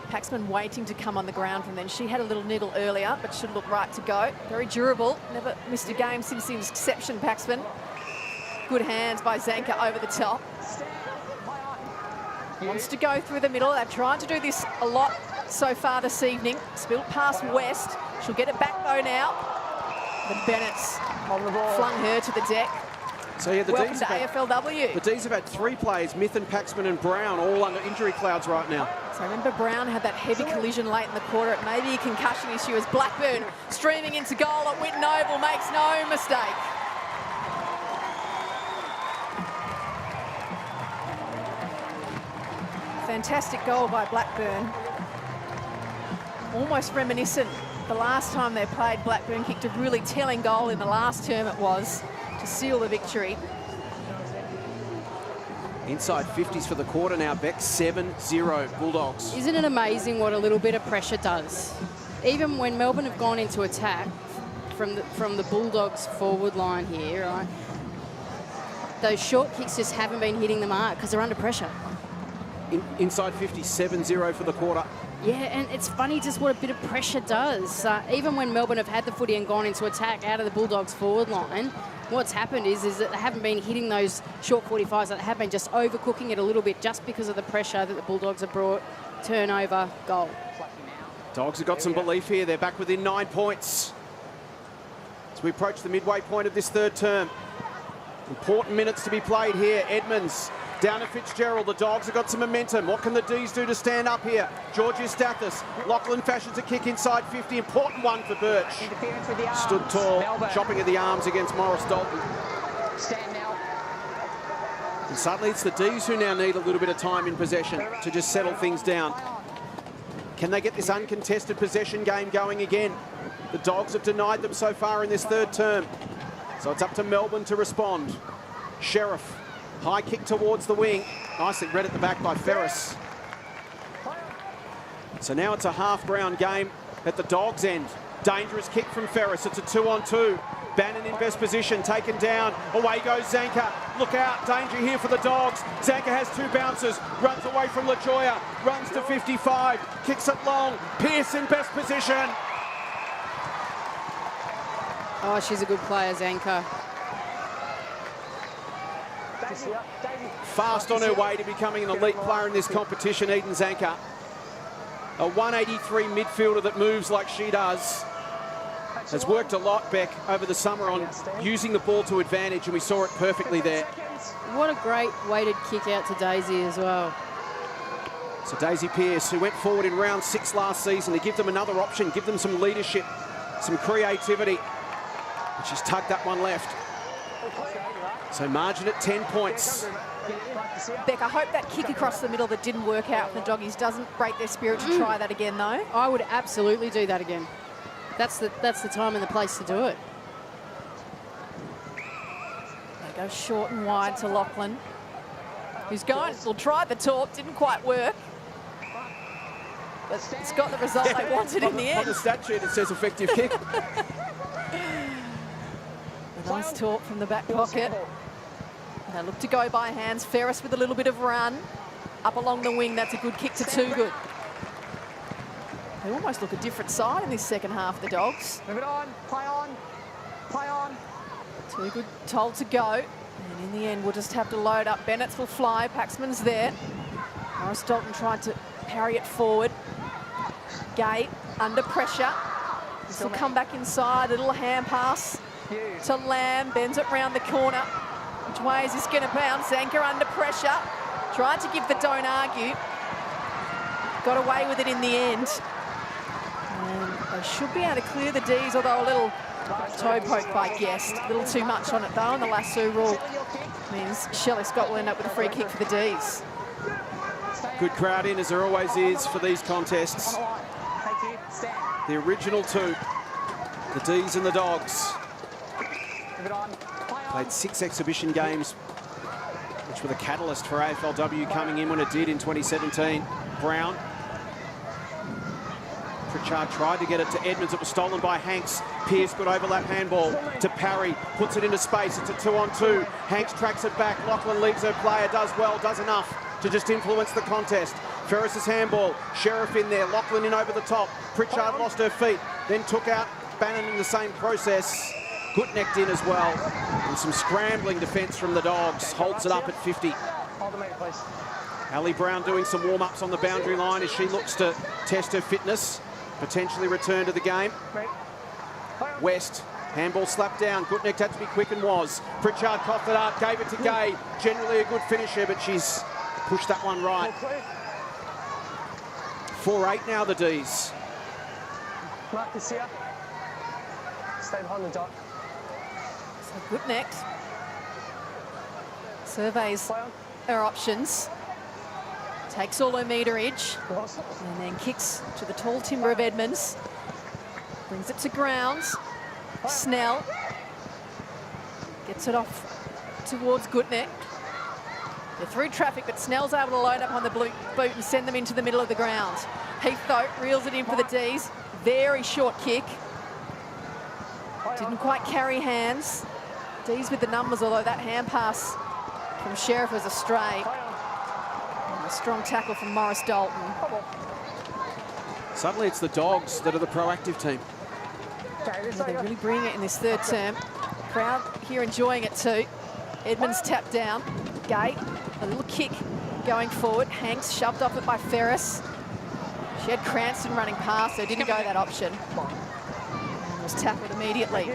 Paxman waiting to come on the ground from then. She had a little niggle earlier, but should look right to go. Very durable. Never missed a game since the inception, Paxman. Good hands by Zanka over the top. Wants to go through the middle. They've tried to do this a lot so far this evening. Spilt past West. She'll get it back though now. But Bennett's flung her to the deck. So yeah, the Welcome D's to have AFLW. the D's have had 3 players, Mithen, Paxman and Brown, all under injury clouds right now. So remember, Brown had that heavy collision late in the quarter. It may be a concussion issue as Blackburn streaming into goal at Whitten Oval makes no mistake. Fantastic goal by Blackburn. Almost reminiscent. The last time they played, Blackburn kicked a really telling goal in the last term it was to seal the victory. Inside 50s for the quarter now, Beck, 7-0 Bulldogs. Isn't it amazing what a little bit of pressure does? Even when Melbourne have gone into attack from the Bulldogs forward line here, right? Those short kicks just haven't been hitting the mark because they're under pressure. Inside 50, 7-0 for the quarter. Yeah, and it's funny just what a bit of pressure does. Even when Melbourne have had the footy and gone into attack out of the Bulldogs forward line, what's happened is that they haven't been hitting those short 45s, that they have been just overcooking it a little bit just because of the pressure that the Bulldogs have brought. Turnover, goal. Dogs have got some belief here. They're back within 9 points as we approach the midway point of this third term. Important minutes to be played here. Edmonds down to Fitzgerald. The Dogs have got some momentum. What can the D's do to stand up here? Georgia Stathis. Lachlan fashions a kick inside 50. Important one for Birch. Interference with the arms. Stood tall, Melbourne. chopping at the arms against Morris Dalton. Stand now. And suddenly it's the D's who now need a little bit of time in possession to just settle things down. Can they get this uncontested possession game going again? The Dogs have denied them so far in this third term. So it's up to Melbourne to respond. Sheriff, high kick towards the wing. Nicely read at the back by Ferris. So now it's a half-ground game at the Dogs' end. Dangerous kick from Ferris. It's a 2-on-2. Bannon in best position, taken down. Away goes Zanka. Look out, danger here for the Dogs. Zanka has 2 bounces, runs away from LaJoya, runs to 55, kicks it long. Pearce in best position. Oh, she's a good player, Zanka. Fast on her way to becoming an elite player in this competition, Eden Zanka. A 183 midfielder that moves like she does. Has worked a lot, Beck, over the summer on using the ball to advantage, and we saw it perfectly there. What a great weighted kick out to Daisy as well. So Daisy Pearce, who went forward in round 6 last season to give them another option, give them some leadership, some creativity. And she's tugged that one left. So margin at 10 points. Beck, I hope that kick across the middle that didn't work out for the Doggies doesn't break their spirit to try that again, though. I would absolutely do that again. That's the time and the place to do it. They go short and wide to Lachlan, who's going. Well, tried the talk, didn't quite work. But it's got the result they wanted in the On the end. stat sheet it says effective kick. A nice talk from the back pocket. They look to go by hands. Ferris with a little bit of run. Up along the wing, that's a good kick to Too Good. They almost look a different side in this second half, the Dogs. Move it on. Play on. Play on. Too Good told to go. And in the end, we'll just have to load up. Bennett's will fly. Paxman's there. Morris Dalton tried to parry it forward. Gay under pressure. This will come back inside. A little hand pass to Lamb. Bends it round the corner. Which way is this going to bounce? Zanka under pressure. Tried to give the don't argue. Got away with it in the end. And they should be able to clear the D's, although a little toe poke by Guest. A little too much on it though, and the lasso rule means Shelley Scott will end up with a free kick for the D's. Good crowd in, as there always is for these contests. The original 2, the D's and the Dogs. Played 6 exhibition games, which were the catalyst for AFLW coming in when it did in 2017. Brown. Pritchard tried to get it to Edmonds. It was stolen by Hanks. Pearce, good overlap handball to Parry. Puts it into space. It's a 2-on-2. Hanks tracks it back. Lachlan leaves her player. Does well. Does enough to just influence the contest. Ferris's handball. Sheriff in there. Lachlan in over the top. Pritchard lost her feet. Then took out Bannon in the same process. Gutnecht in as well. And some scrambling defence from the Dogs. Holds it up at 50. Ali Brown doing some warm-ups on the boundary line as she looks to test her fitness, potentially return to the game. West Handball slapped down. Goodneck had to be quick and was. Pritchard coughed it up, gave it to Gay. Generally a good finisher, but she's pushed that one right. 4-8 now, the D's. Marcus here. Stay behind the dot. So Goodneck surveys her options. Takes all her meterage and then kicks to the tall timber of Edmonds. Brings it to grounds. Snell gets it off towards Goodneck. They're through traffic, but Snell's able to load up on the boot and send them into the middle of the ground. Heath, though, reels it in for the D's. Very short kick. Didn't quite carry hands. D's with the numbers, although that hand pass from Sheriff was a stray. And a strong tackle from Morris Dalton. Suddenly it's the Dogs that are the proactive team. Yeah, they're really bringing it in this third term. Crowd here enjoying it too. Edmonds tapped down. Gate, a little kick going forward. Hanks shoved off it by Ferris. She had Cranston running past her, didn't go that option. And was tackled immediately.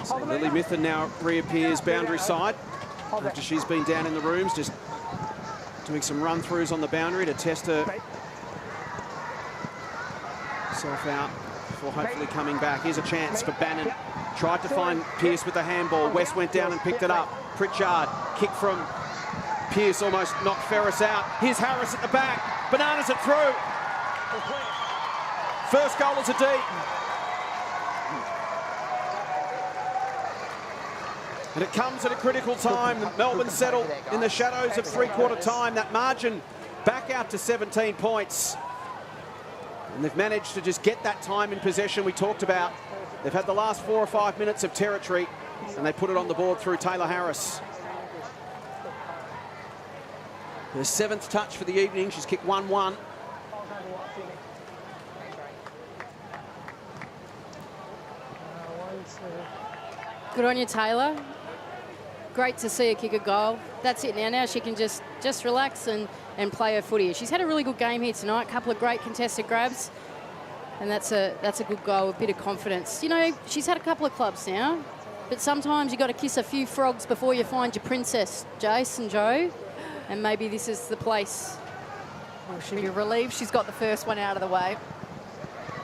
So Lily Mithen now reappears boundary side after she's been down in the rooms, just doing some run-throughs on the boundary to test herself out before hopefully coming back. Here's a chance for Bannon. Tried to find Pearce with the handball. West went down and picked it up. Pritchard, kick from Pearce, almost knocked Ferris out. Here's Harris at the back. Bananas it through. First goal is a D. And it comes at a critical time. Melbourne settle in the shadows of three-quarter time. That margin back out to 17 points. And they've managed to just get that time in possession we talked about. They've had the last 4 or 5 minutes of territory, and they put it on the board through Taylor Harris. Her 7th touch for the evening. She's kicked 1-1. Good on you, Taylor. Great to see her kick a goal. That's it now. Now she can just relax and play her footy. She's had a really good game here tonight. A couple of great contested grabs. And that's a good goal, a bit of confidence. You know, she's had a couple of clubs now, but sometimes you got to kiss a few frogs before you find your princess, Jace and Joe. And maybe this is the place. Well, she'll be relieved she's got the first one out of the way.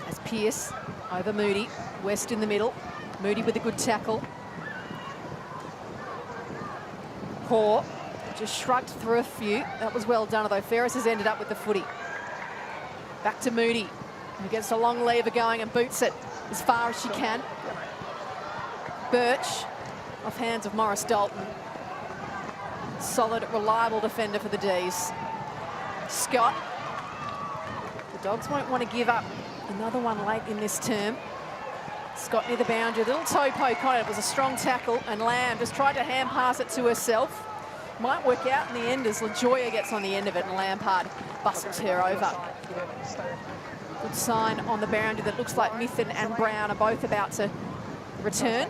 As Pearce over Moody. West in the middle. Moody with a good tackle. Core just shrugged through a few. That was well done, although Ferris has ended up with the footy. Back to Moody, who gets a long lever going and boots it as far as she can. Birch, off hands of Morris Dalton. Solid, reliable defender for the D's. Scott. The Dogs won't want to give up another one late in this term. Scott near the boundary, a little toe poke on it. It was a strong tackle, and Lamb just tried to hand pass it to herself. Might work out in the end as LaJoya gets on the end of it and Lampard bustles her over. Good sign on the boundary that looks like Mithen and Brown are both about to return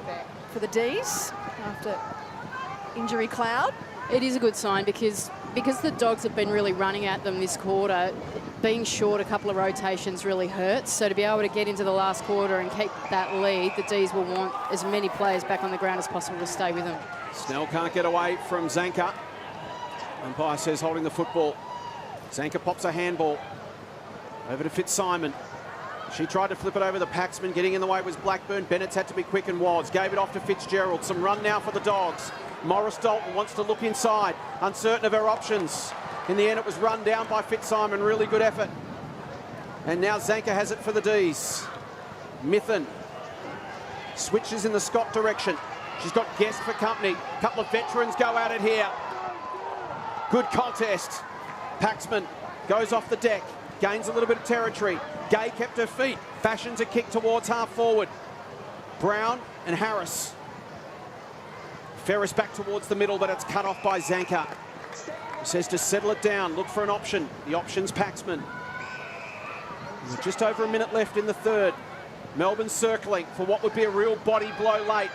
for the D's after injury cloud. It is a good sign because the Dogs have been really running at them this quarter. Being short a couple of rotations really hurts. So to be able to get into the last quarter and keep that lead, the D's will want as many players back on the ground as possible to stay with them. Snell can't get away from Zanka. Umpire says holding the football. Zanka pops a handball over to Fitzsimon. She tried to flip it over the Paxman. Getting in the way was Blackburn. Bennett's had to be quick and was. Gave it off to Fitzgerald. Some run now for the Dogs. Morris Dalton wants to look inside. Uncertain of her options. In the end, it was run down by Fitzsimon. Really good effort. And now Zanka has it for the D's. Mithen switches in the Scott direction. She's got Guest for company. A couple of veterans go at it here. Good contest. Paxman goes off the deck. Gains a little bit of territory. Gay kept her feet. Fashions a kick towards half forward. Brown and Harris. Ferris back towards the middle, but it's cut off by Zanka. He says to settle it down, look for an option. The option's Paxman. Just over a minute left in the third. Melbourne circling for what would be a real body blow late.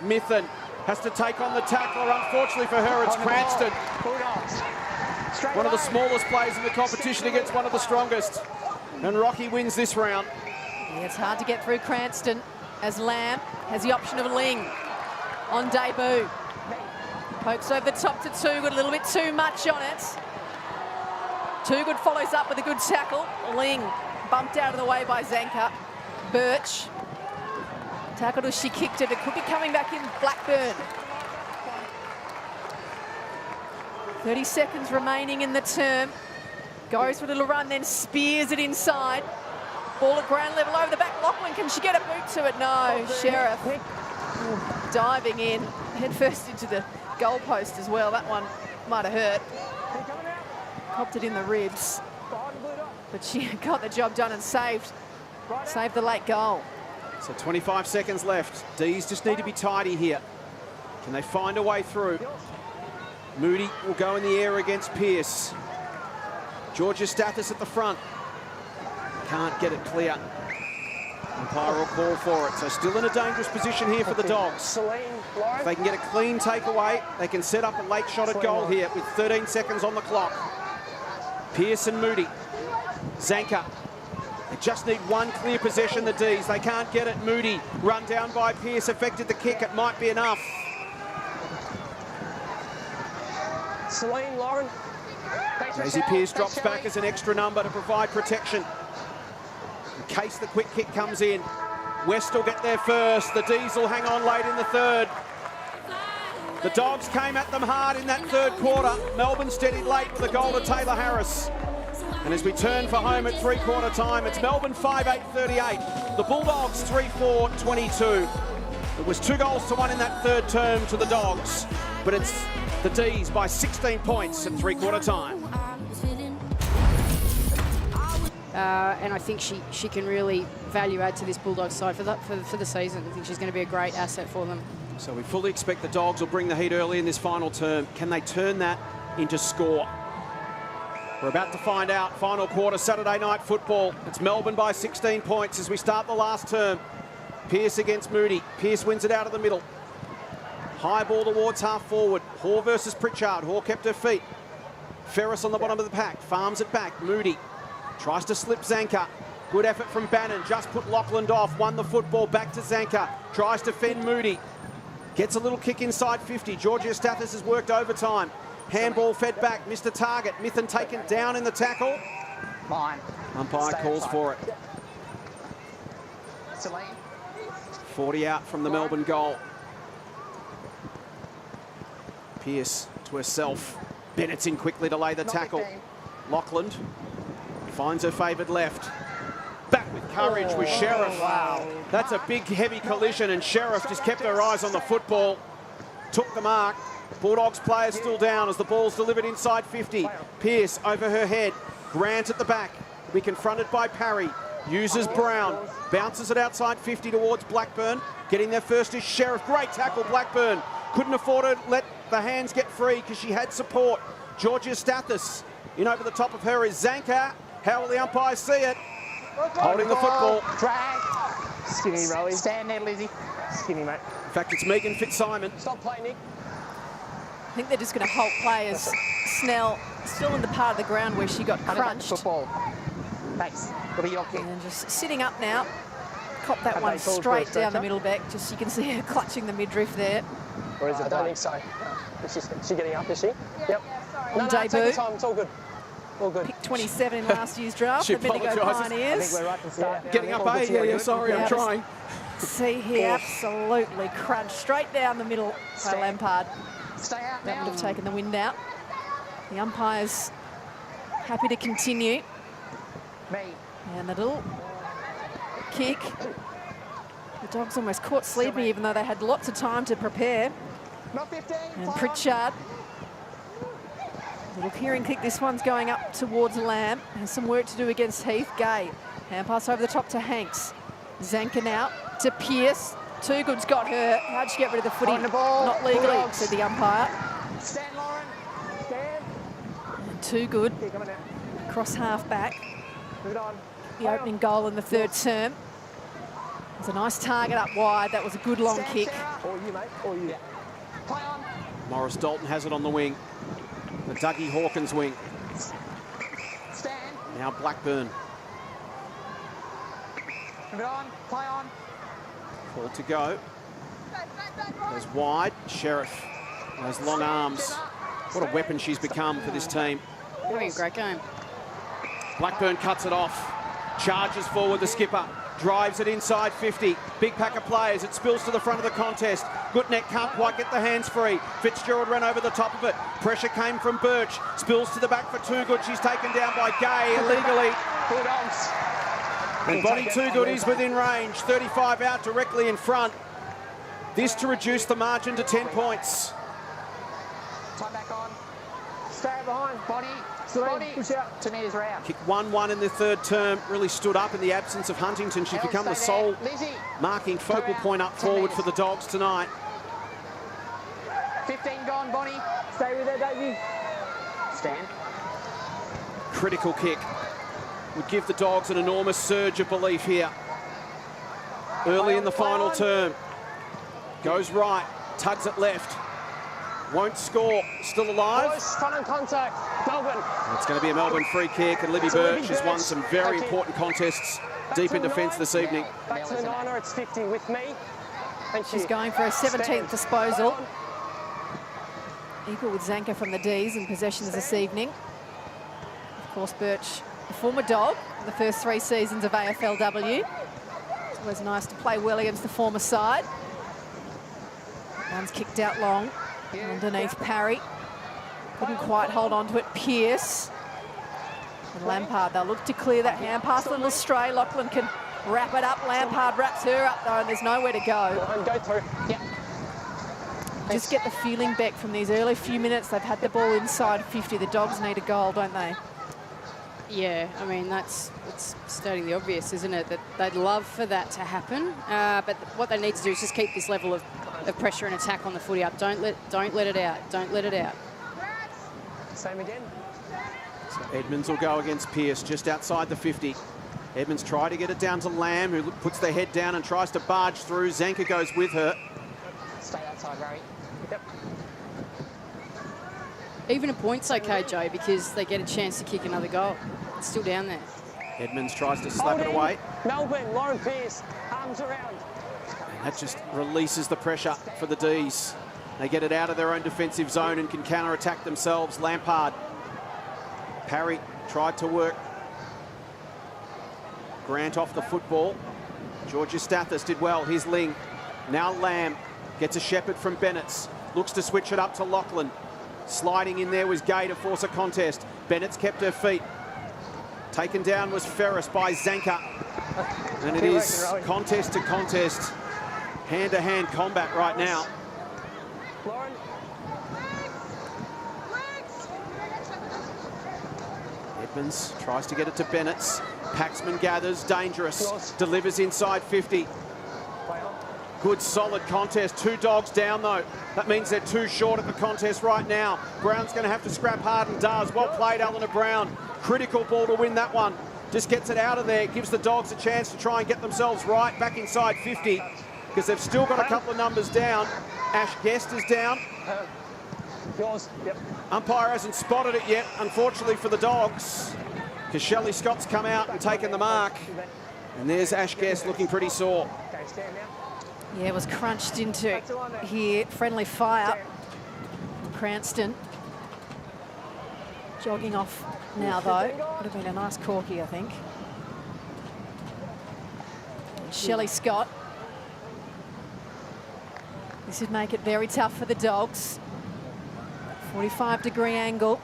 Mithen has to take on the tackler. Unfortunately for her, it's Cranston. One of the smallest players in the competition against one of the strongest. And Rocky wins this round. Yeah, it's hard to get through Cranston. as Lamb has the option of Ling on debut. Pokes over the top to Toogood, a little bit too much on it. Toogood follows up with a good tackle. Ling bumped out of the way by Zanker. Birch tackled as she kicked it. It could be coming back in Blackburn. 30 seconds remaining in the term. Goes for a little run, then spears it inside. Ball at ground level over the back. Lachlan, can she get a boot to it? No. Sheriff diving in, head first into the goalpost as well. That one might have hurt. Copped it in the ribs. But she got the job done and saved the late goal. So 25 seconds left. D's just need to be tidy here. Can they find a way through? Moody will go in the air against Pearce. Georgia Stathis at the front. Can't get it clear. Umpire will call for it. So still in a dangerous position here for the Dogs. If they can get a clean takeaway, they can set up a late shot at goal here with 13 seconds on the clock. Pearce and Moody. Zanker. They just need one clear possession, the D's. They can't get it. Moody run down by Pearce, affected the kick. It might be enough. Celine, Lauren. Daisy Pearce drops back as an extra number to provide protection in case the quick kick comes in. West will get there first. The D's will hang on late in the third. The Dogs came at them hard in that third quarter. Melbourne steadied late with a goal to Taylor Harris. And as we turn for home at three-quarter time, it's Melbourne 5-8-38. The Bulldogs 3-4-22. It was 2-1 in that third term to the Dogs, but it's the D's by 16 points at three-quarter time. And I think she can really value add to this Bulldogs side for the season. I think she's going to be a great asset for them. So we fully expect the Dogs will bring the heat early in this final term. Can they turn that into score? We're about to find out. Final quarter, Saturday night football. It's Melbourne by 16 points as we start the last term. Pearce against Moody. Pearce wins it out of the middle. High ball towards half forward. Hoare versus Pritchard. Hoare kept her feet. Ferris on the bottom of the pack. Farms it back. Moody tries to slip Zanker. Good effort from Bannon. Just put Lachlan off. Won the football. Back to Zanker. Tries to fend Moody. Gets a little kick inside 50. Georgia Stathis has worked overtime. Handball fed back. Missed a target. Mithen taken down in the tackle. Mine. Umpire calls for it. Celine. 40 out from the Melbourne goal. Pearce to herself. Bennett's in quickly to lay the tackle. Lachlan finds her favoured left. Back with courage with Sheriff. Wow. That's a big, heavy collision, and Sheriff just kept her eyes on the football. Took the mark. Bulldogs players still down as the ball's delivered inside 50. Pearce over her head. Grant at the back. Will be confronted by Parry. Uses Brown. Bounces it outside 50 towards Blackburn. Getting there first is Sheriff. Great tackle, Blackburn. Couldn't afford to let the hands get free because she had support. Georgia Stathis. In over the top of her is Zanker. How will the umpires see it? Holding the football. Drag. Skinny, Rowie. Stand there, Lizzie. Skinny, mate. In fact, it's Megan Fitzsimon. Stop playing, Nick. I think they're just going to halt play as Snell still in the part of the ground where she got crunched. Football. Thanks. It'll be your kick. And just sitting up now. Cop that one straight down the middle back. Just you can see her clutching the midriff there. Or is it? I don't think so. Is she getting up, is she? Yep. On debut. Take your time. It's all good. All good. Pick 27 in last year's draft. She the Bendigo apologises. Pioneers. I think we're right to start. Getting up, eh? Yeah, sorry, I'm trying. See here, absolutely crunched straight down the middle by Lampard. Stay out That now. would have taken the wind out. The umpires happy to continue. Me. And the little kick. The Dogs almost caught sleeping even though they had lots of time to prepare. Not 15. And Pritchard. Little clearing kick. This one's going up towards Lamb. Has some work to do against Heath. Gay. Hand pass over the top to Hanks. Zanker now to Pearce. Toogood's got her. How'd she get rid of the footy? On the ball. Not legally, Bulldogs. said the umpire. Stand, Lauren. Stand. And Toogood Keep coming down. cross half back. Move it on. The opening goal in the third term. It was a nice target up wide. That was a good long Stand, kick. Sarah. Or you, mate. Or you. Play on. Morris Dalton has it on the wing. The Dougie Hawkins wing. Stand. Now Blackburn. Move it on. Play on. Called to go. Goes wide. Sheriff. Those long arms. What a weapon she's become for this team. Having a great game. Blackburn cuts it off. Charges forward the skipper. Drives it inside 50. Big pack of players. It spills to the front of the contest. Goodneck can't quite get the hands free. Fitzgerald ran over the top of it. Pressure came from Birch. Spills to the back for Toogood. She's taken down by Gay illegally. Bulldogs. And Bonnie Toogood is within range. 35 out directly in front. This to reduce the margin to 10 points. Time back on. Stay behind. Bonnie. Bonnie. Push out. 2 metres round. Kick 1-1 in the third term. Really stood up in the absence of Huntington. She's become the sole marking focal point up forward for the Dogs tonight. 15 gone, Bonnie. Stay with her, Davey. Stand. Critical kick. Would give the Dogs an enormous surge of belief here. Early in the final term. Goes right. Tugs it left. Won't score. Still alive. Boys, front and contact. Melbourne. It's going to be a Melbourne free kick, and Libby Birch has won some very important contests deep in defence this evening. Back to the niner, it's 50 with me. Thank you. She's going for a 17th disposal. Equal with Zanker from the Ds in possessions this evening. Of course, Birch, a former Dog, the first 3 seasons of AFLW. It's always nice to play well against the former side. One's kicked out long. Underneath Parry. Couldn't quite hold on to it. Pierce. And Lampard, they'll look to clear that hand pass. A little stray. Lachlan can wrap it up. Lampard wraps her up though, and there's nowhere to go. Go through. Yep. Just get the feeling back from these early few minutes. They've had the ball inside 50. The Dogs need a goal, don't they? Yeah, I mean, it's stating the obvious, isn't it? That they'd love for that to happen. But what they need to do is just keep this level of pressure and attack on the footy up. Don't let it out. Don't let it out. Same again. So Edmonds will go against Pierce just outside the 50. Edmonds try to get it down to Lamb, who puts their head down and tries to barge through. Zanker goes with her. Stay outside, Barry. Yep. Even a point's okay, Joe, because they get a chance to kick another goal. It's still down there. Edmonds tries to slap it away. Melbourne, Lauren Pierce, arms around. And that just releases the pressure for the Ds. They get it out of their own defensive zone and can counter-attack themselves. Lampard. Parry tried to work Grant off the football. Georgia Stathis did well. Here's Ling. Now Lamb gets a shepherd from Bennett's. Looks to switch it up to Lachlan. Sliding in there was Gay to force a contest. Bennett's kept her feet. Taken down was Ferris by Zanker. And it is contest to contest. Hand-to-hand combat right now. Lauren. Edmonds tries to get it to Bennett's. Paxman gathers, dangerous. Delivers inside 50. Good solid contest. 2 Dogs down though. That means they're 2 short at the contest right now. Brown's going to have to scrap hard and does. Well played, Eleanor Brown. Critical ball to win that one. Just gets it out of there. Gives the Dogs a chance to try and get themselves right back inside 50 because they've still got a couple of numbers down. Ash Guest is down. Yours. Yep. Umpire hasn't spotted it yet, unfortunately for the Dogs, because Shelley Scott's come out and taken the mark. And there's Ash Guest looking pretty sore. Okay, stand now. Yeah, it was crunched into here. Friendly fire. Cranston jogging off now, though. Would have been a nice corky, I think. And Shelley Scott. This would make it very tough for the Dogs. 45-degree angle.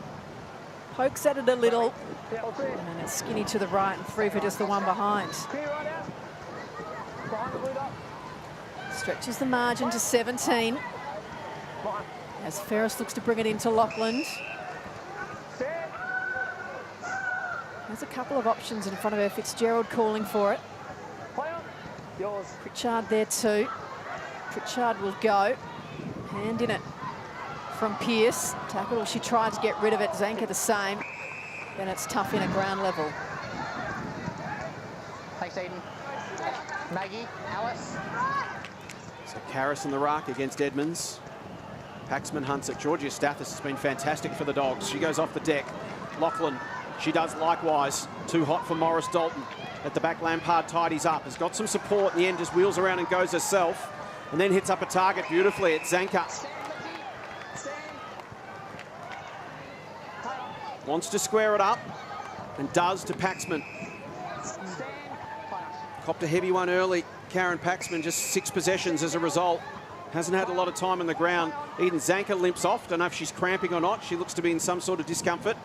Pokes at it a little. And it's skinny to the right and free for just the one behind. Clear right out. Behind the blue dot. Stretches the margin to 17. As Ferris looks to bring it into Lachlan. There's a couple of options in front of her. Fitzgerald calling for it. Yours. Pritchard there too. Pritchard will go. Hand in it from Pierce. Tackle, she tried to get rid of it. Zanker the same. Then it's tough in at ground level. Thanks, Eden. Maggie, Alice. So Karras in the ruck against Edmonds. Paxman hunts it. Georgia Stathis has been fantastic for the Dogs. She goes off the deck. Lachlan, she does likewise. Too hot for Morris Dalton. at the back. Lampard tidies up, has got some support in the end, just wheels around and goes herself, and then hits up a target beautifully. It's Zanka. Wants to square it up, and does to Paxman. Copped a heavy one early. Karen Paxman, just 6 possessions as a result. Hasn't had a lot of time on the ground. Eden Zanka limps off. Don't know if she's cramping or not. She looks to be in some sort of discomfort.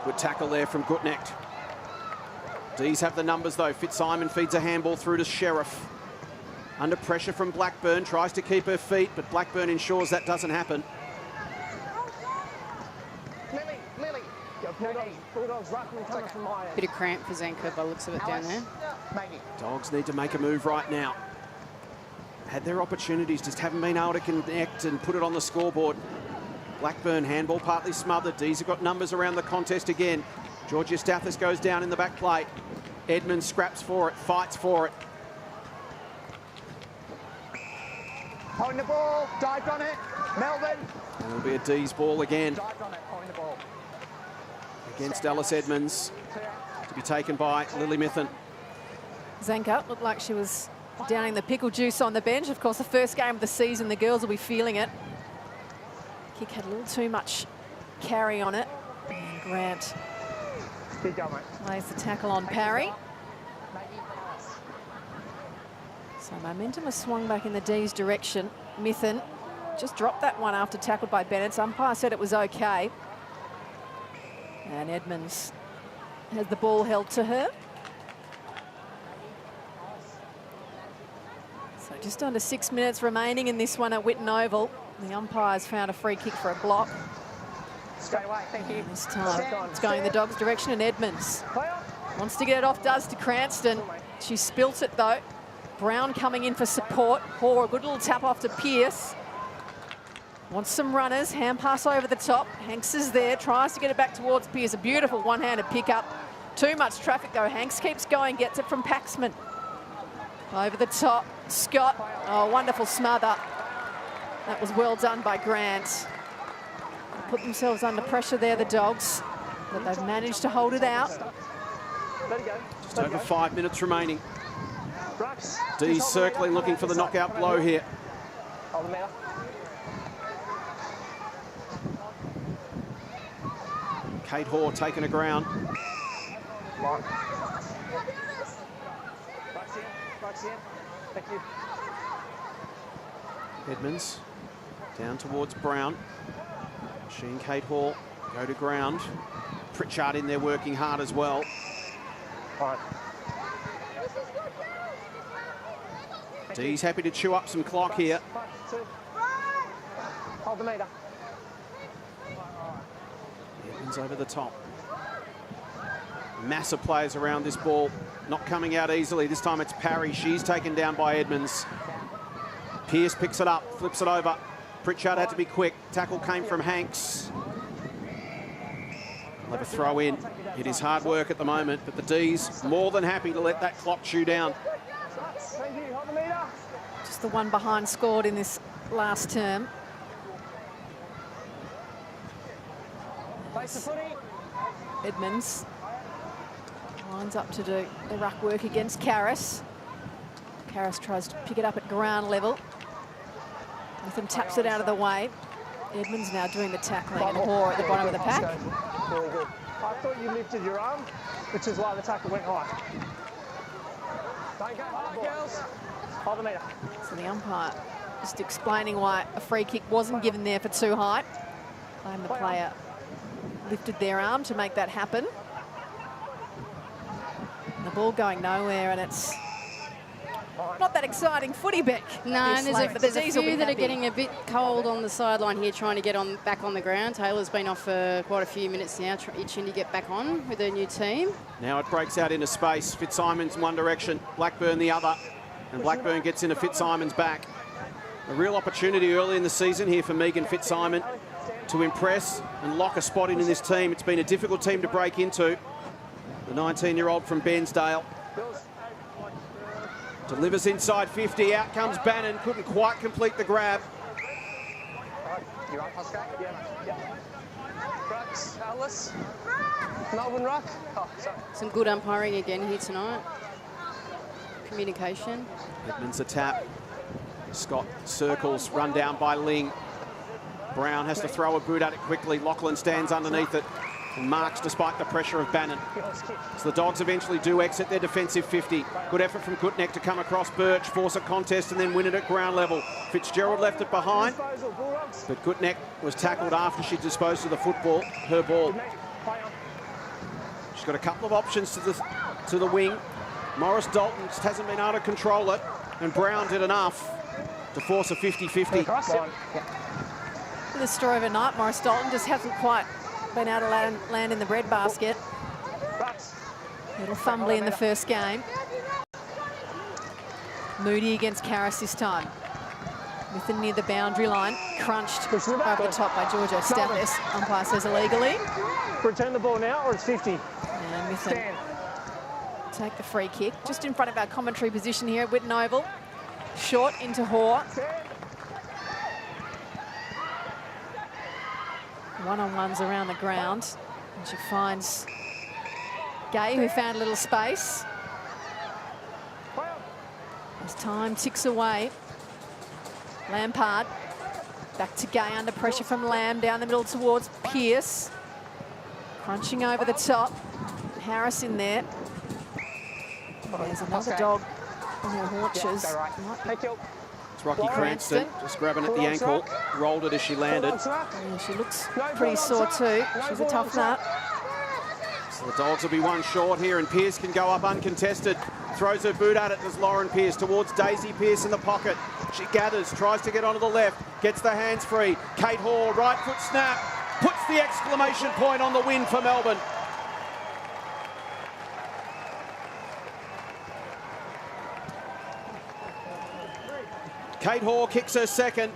Good tackle there from Gutnecht. D's have the numbers though. Fitzsimon feeds a handball through to Sheriff. Under pressure from Blackburn, tries to keep her feet, but Blackburn ensures that doesn't happen. Bulldogs ruckman coming from my end. Bit of cramp for Zanka by the looks of it down there. Dogs need to make a move right now. Had their opportunities, just haven't been able to connect and put it on the scoreboard. Blackburn handball partly smothered. D's have got numbers around the contest again. Georgia Stathis goes down in the back plate. Edmonds scraps for it, fights for it. Holding the ball, dived on it, Melbourne. And it'll be a D's ball again. Dived on it, holding the ball. Against Alice Edmonds, to be taken by Lily Mithen. Zanka looked like she was downing the pickle juice on the bench. Of course, the first game of the season, the girls will be feeling it. Kick had a little too much carry on it. And Grant lays the tackle on Parry. So momentum has swung back in the D's direction. Mithen just dropped that one after tackled by Bennett. Umpire said it was okay. And Edmonds has the ball held to her. So just under 6 minutes remaining in this one at Whitten Oval. The umpires found a free kick for a block. Straight away, thank you. This time it's going the Dogs' direction, and Edmonds wants to get it off, does to Cranston. She spilt it though. Brown coming in for support. Hoare, a good little tap off to Pearce. Wants some runners, hand pass over the top. Hanks is there, tries to get it back towards Pearce. A beautiful one-handed pick-up. Too much traffic though. Hanks keeps going, gets it from Paxman. Over the top, Scott. Oh, wonderful smother. That was well done by Grant. Put themselves under pressure there, the Dogs, but they've managed to hold it out. Just over 5 minutes remaining. D's circling, looking for the knockout blow here. Kate Hoare taking a ground. Thank you. Edmonds down towards Brown. She and Kate Hoare go to ground. Pritchard in there working hard as well. D's happy to chew up some clock here. Hold the meter. Edmonds over the top. Massive players around this ball, not coming out easily. This time it's Parry. She's taken down by Edmonds. Pearce picks it up, flips it over. Pritchard had to be quick. Tackle came from Hanks. We'll have a throw in. It is hard work at the moment, but the D's more than happy to let that clock chew down. Just the one behind scored in this last term. Edmonds lines up to do the ruck work against Karras. Karras tries to pick it up at ground level. Nathan taps it out of the way. Edmonds now doing the tackling, and Hoare at the bottom of the pack. Really good. I thought you lifted your arm, which is why the tackle went high. Don't go hard, girls. Hold the meter. So the umpire just explaining why a free kick wasn't given there for too high. And the player lifted their arm to make that happen. And the ball going nowhere, and it's not that exciting footy, Beck. No, and there's a few that are getting a bit cold on the sideline here, trying to get back on the ground. Taylor's been off for quite a few minutes now, itching to get back on with her new team. Now it breaks out into space. Fitzsimon's one direction, Blackburn the other, and Blackburn gets into Fitzsimon's back. A real opportunity early in the season here for Megan Fitzsimon to impress and lock a spot in this team. It's been a difficult team to break into. The 19-year-old from Bensdale delivers inside 50. Out comes Bannon. Couldn't quite complete the grab. You right, Pascal? Yeah. Rucks, Alice. Melbourne ruck. Oh, sorry. Some good umpiring again here tonight. Communication. Edmonds a tap. Scott circles, run down by Ling. Brown has to throw a boot at it quickly. Lachlan stands underneath it and marks despite the pressure of Bannon. So the Dogs eventually do exit their defensive 50. Good effort from Gutneck to come across Birch, force a contest and then win it at ground level. Fitzgerald left it behind, but Gutneck was tackled after she disposed of the football, her ball. She's got a couple of options to the wing. Morris Dalton just hasn't been able to control it, and Brown did enough to force a 50-50. The story of a night, Morris Dalton just hasn't quite been able to land in the breadbasket. A little fumbly in the first game. Moody against Karras this time. Within near the boundary line, crunched over the top by Georgia Stathis. Umpire says illegally. Return the ball now, or it's 50. And Mithen take the free kick. Just in front of our commentary position here at Whitten Oval. Short into Hoare. One-on-ones around the ground. And she finds Gay, who found a little space. As time ticks away. Lampard back to Gay under pressure from Lamb, down the middle towards Pearce. Crunching over the top. Harris in there. There's another dog on her haunches. It's Rocky Cranston just grabbing at the ankle, rolled it as she landed. Yeah, she looks pretty sore too. She's a tough nut. So the Dogs will be one short here, and Pearce can go up uncontested. Throws her boot at it as Lauren Pearce towards Daisy Pearce in the pocket. She gathers, tries to get onto the left, gets the hands free. Kate Hall, right foot snap, puts the exclamation point on the win for Melbourne. Kate Hall kicks her second.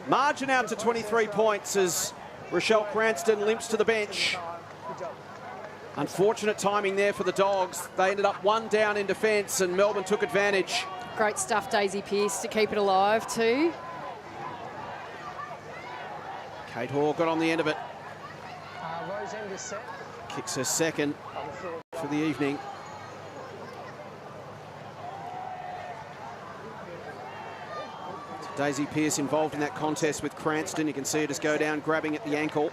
Margin out to 23 points as Rochelle Cranston limps to the bench. Unfortunate timing there for the Dogs. They ended up one down in defence and Melbourne took advantage. Great stuff, Daisy Pearce, to keep it alive too. Kate Hall got on the end of it. Rose End is set. Kicks her second for the evening. Daisy Pearce involved in that contest with Cranston. You can see her just go down, grabbing at the ankle.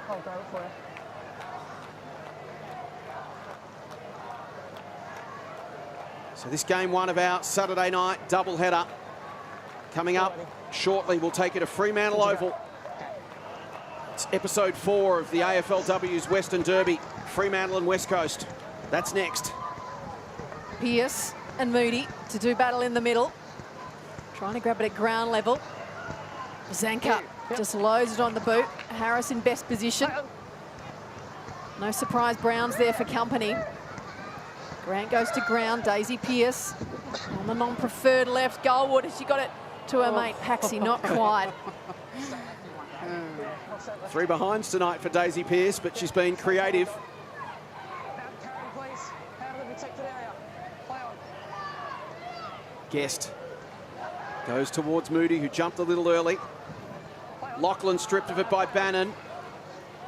I'll grab it for you. So this game one of our Saturday night doubleheader. Coming up shortly, we'll take you to Fremantle Oval. It's episode 4 of the AFLW's Western Derby, Fremantle and West Coast. That's next. Pearce and Moody to do battle in the middle. Trying to grab it at ground level. Zanka just loads it on the boot. Harris in best position. No surprise, Brown's there for company. Grant goes to ground. Daisy Pearce on the non-preferred left. Goldwood, she got it to her mate Paxi, not quite. 3 behinds tonight for Daisy Pearce, but she's been creative. Guest goes towards Moody, who jumped a little early. Lachlan stripped of it by Bannon.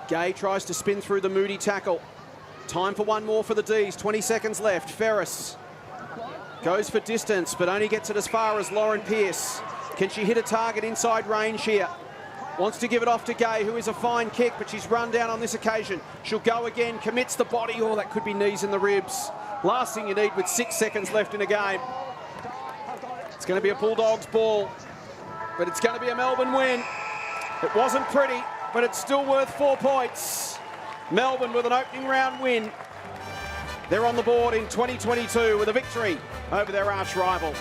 Gay tries to spin through the Moody tackle. Time for one more for the D's, 20 seconds left. Ferris goes for distance, but only gets it as far as Lauren Pearce. Can she hit a target inside range here? Wants to give it off to Gay, who is a fine kick, but she's run down on this occasion. She'll go again, commits the body. Oh, that could be knees in the ribs. Last thing you need with 6 seconds left in a game. It's going to be a Bulldogs ball, but it's going to be a Melbourne win. It wasn't pretty, but it's still worth 4 points. Melbourne with an opening round win. They're on the board in 2022 with a victory over their arch rival.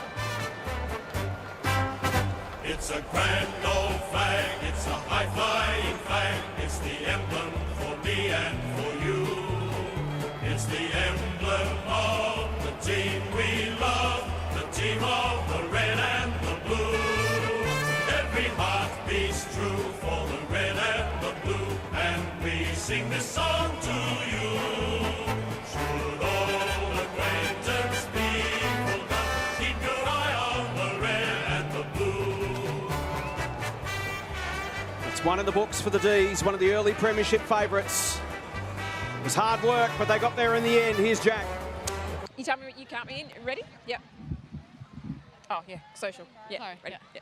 It's a grand old flag, it's a high-flying flag, it's the emblem for me and for you. It's the emblem of the team we love, the team of the red and the blue. Every heart beats true for the red and the blue, and we sing this song to you. Should old acquaintance be forgot, keep your eye on the red and the blue. one in the books for the D's, one of the early premiership favourites. It was hard work, but they got there in the end. Here's Jack. You tell me what you count me in. Ready? Yep. Oh, yeah, social. Yeah, Sorry, ready? yeah.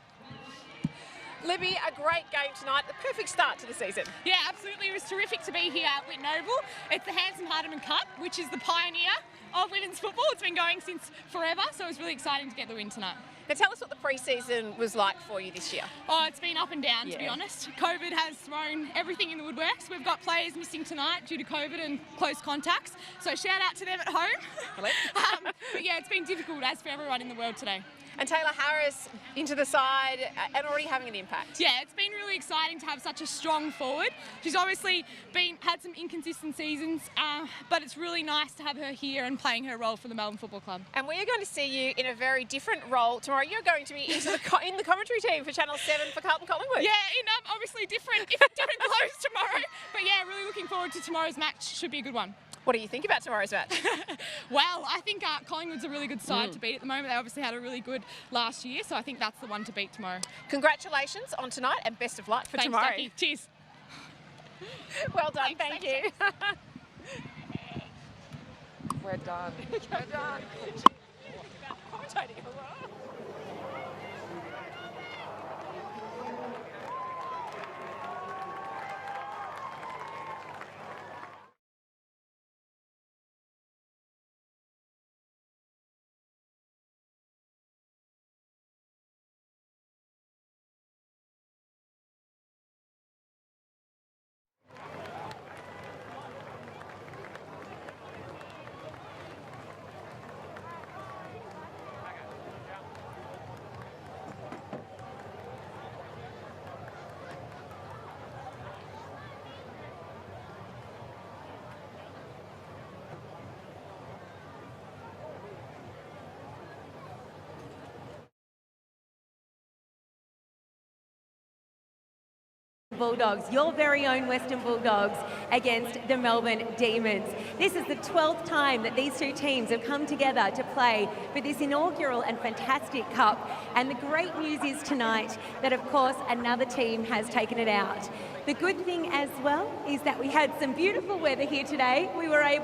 Libby, a great game tonight. The perfect start to the season. Yeah, absolutely. It was terrific to be here at Whit Noble. It's the Handsome Hardeman Cup, which is the pioneer of women's football. It's been going since forever, so it was really exciting to get the win tonight. Now tell us what the pre-season was like for you this year. Oh, it's been up and down, to be honest. COVID has thrown everything in the woodworks. We've got players missing tonight due to COVID and close contacts, so shout out to them at home. But yeah, it's been difficult, as for everyone in the world today. And Taylor Harris into the side and already having an impact. Yeah, it's been really exciting to have such a strong forward. She's obviously had some inconsistent seasons, but it's really nice to have her here and playing her role for the Melbourne Football Club. And we are going to see you in a very different role tomorrow. You're going to be in the commentary team for Channel 7 for Carlton Collingwood. Yeah, in obviously different clothes tomorrow. But yeah, really looking forward to tomorrow's match. Should be a good one. What do you think about tomorrow's match? Well, I think Collingwood's a really good side to beat at the moment. They obviously had a really good last year, so I think that's the one to beat tomorrow. Congratulations on tonight and best of luck for Thanks, tomorrow. Jackie. Cheers. Well done, Thanks, thank you. We're done. We're done. Commentating. Bulldogs, your very own Western Bulldogs against the Melbourne Demons. This is the 12th time that these two teams have come together to play for this inaugural and fantastic cup. And the great news is tonight that, of course, another team has taken it out. The good thing as well is that we had some beautiful weather here today. We were able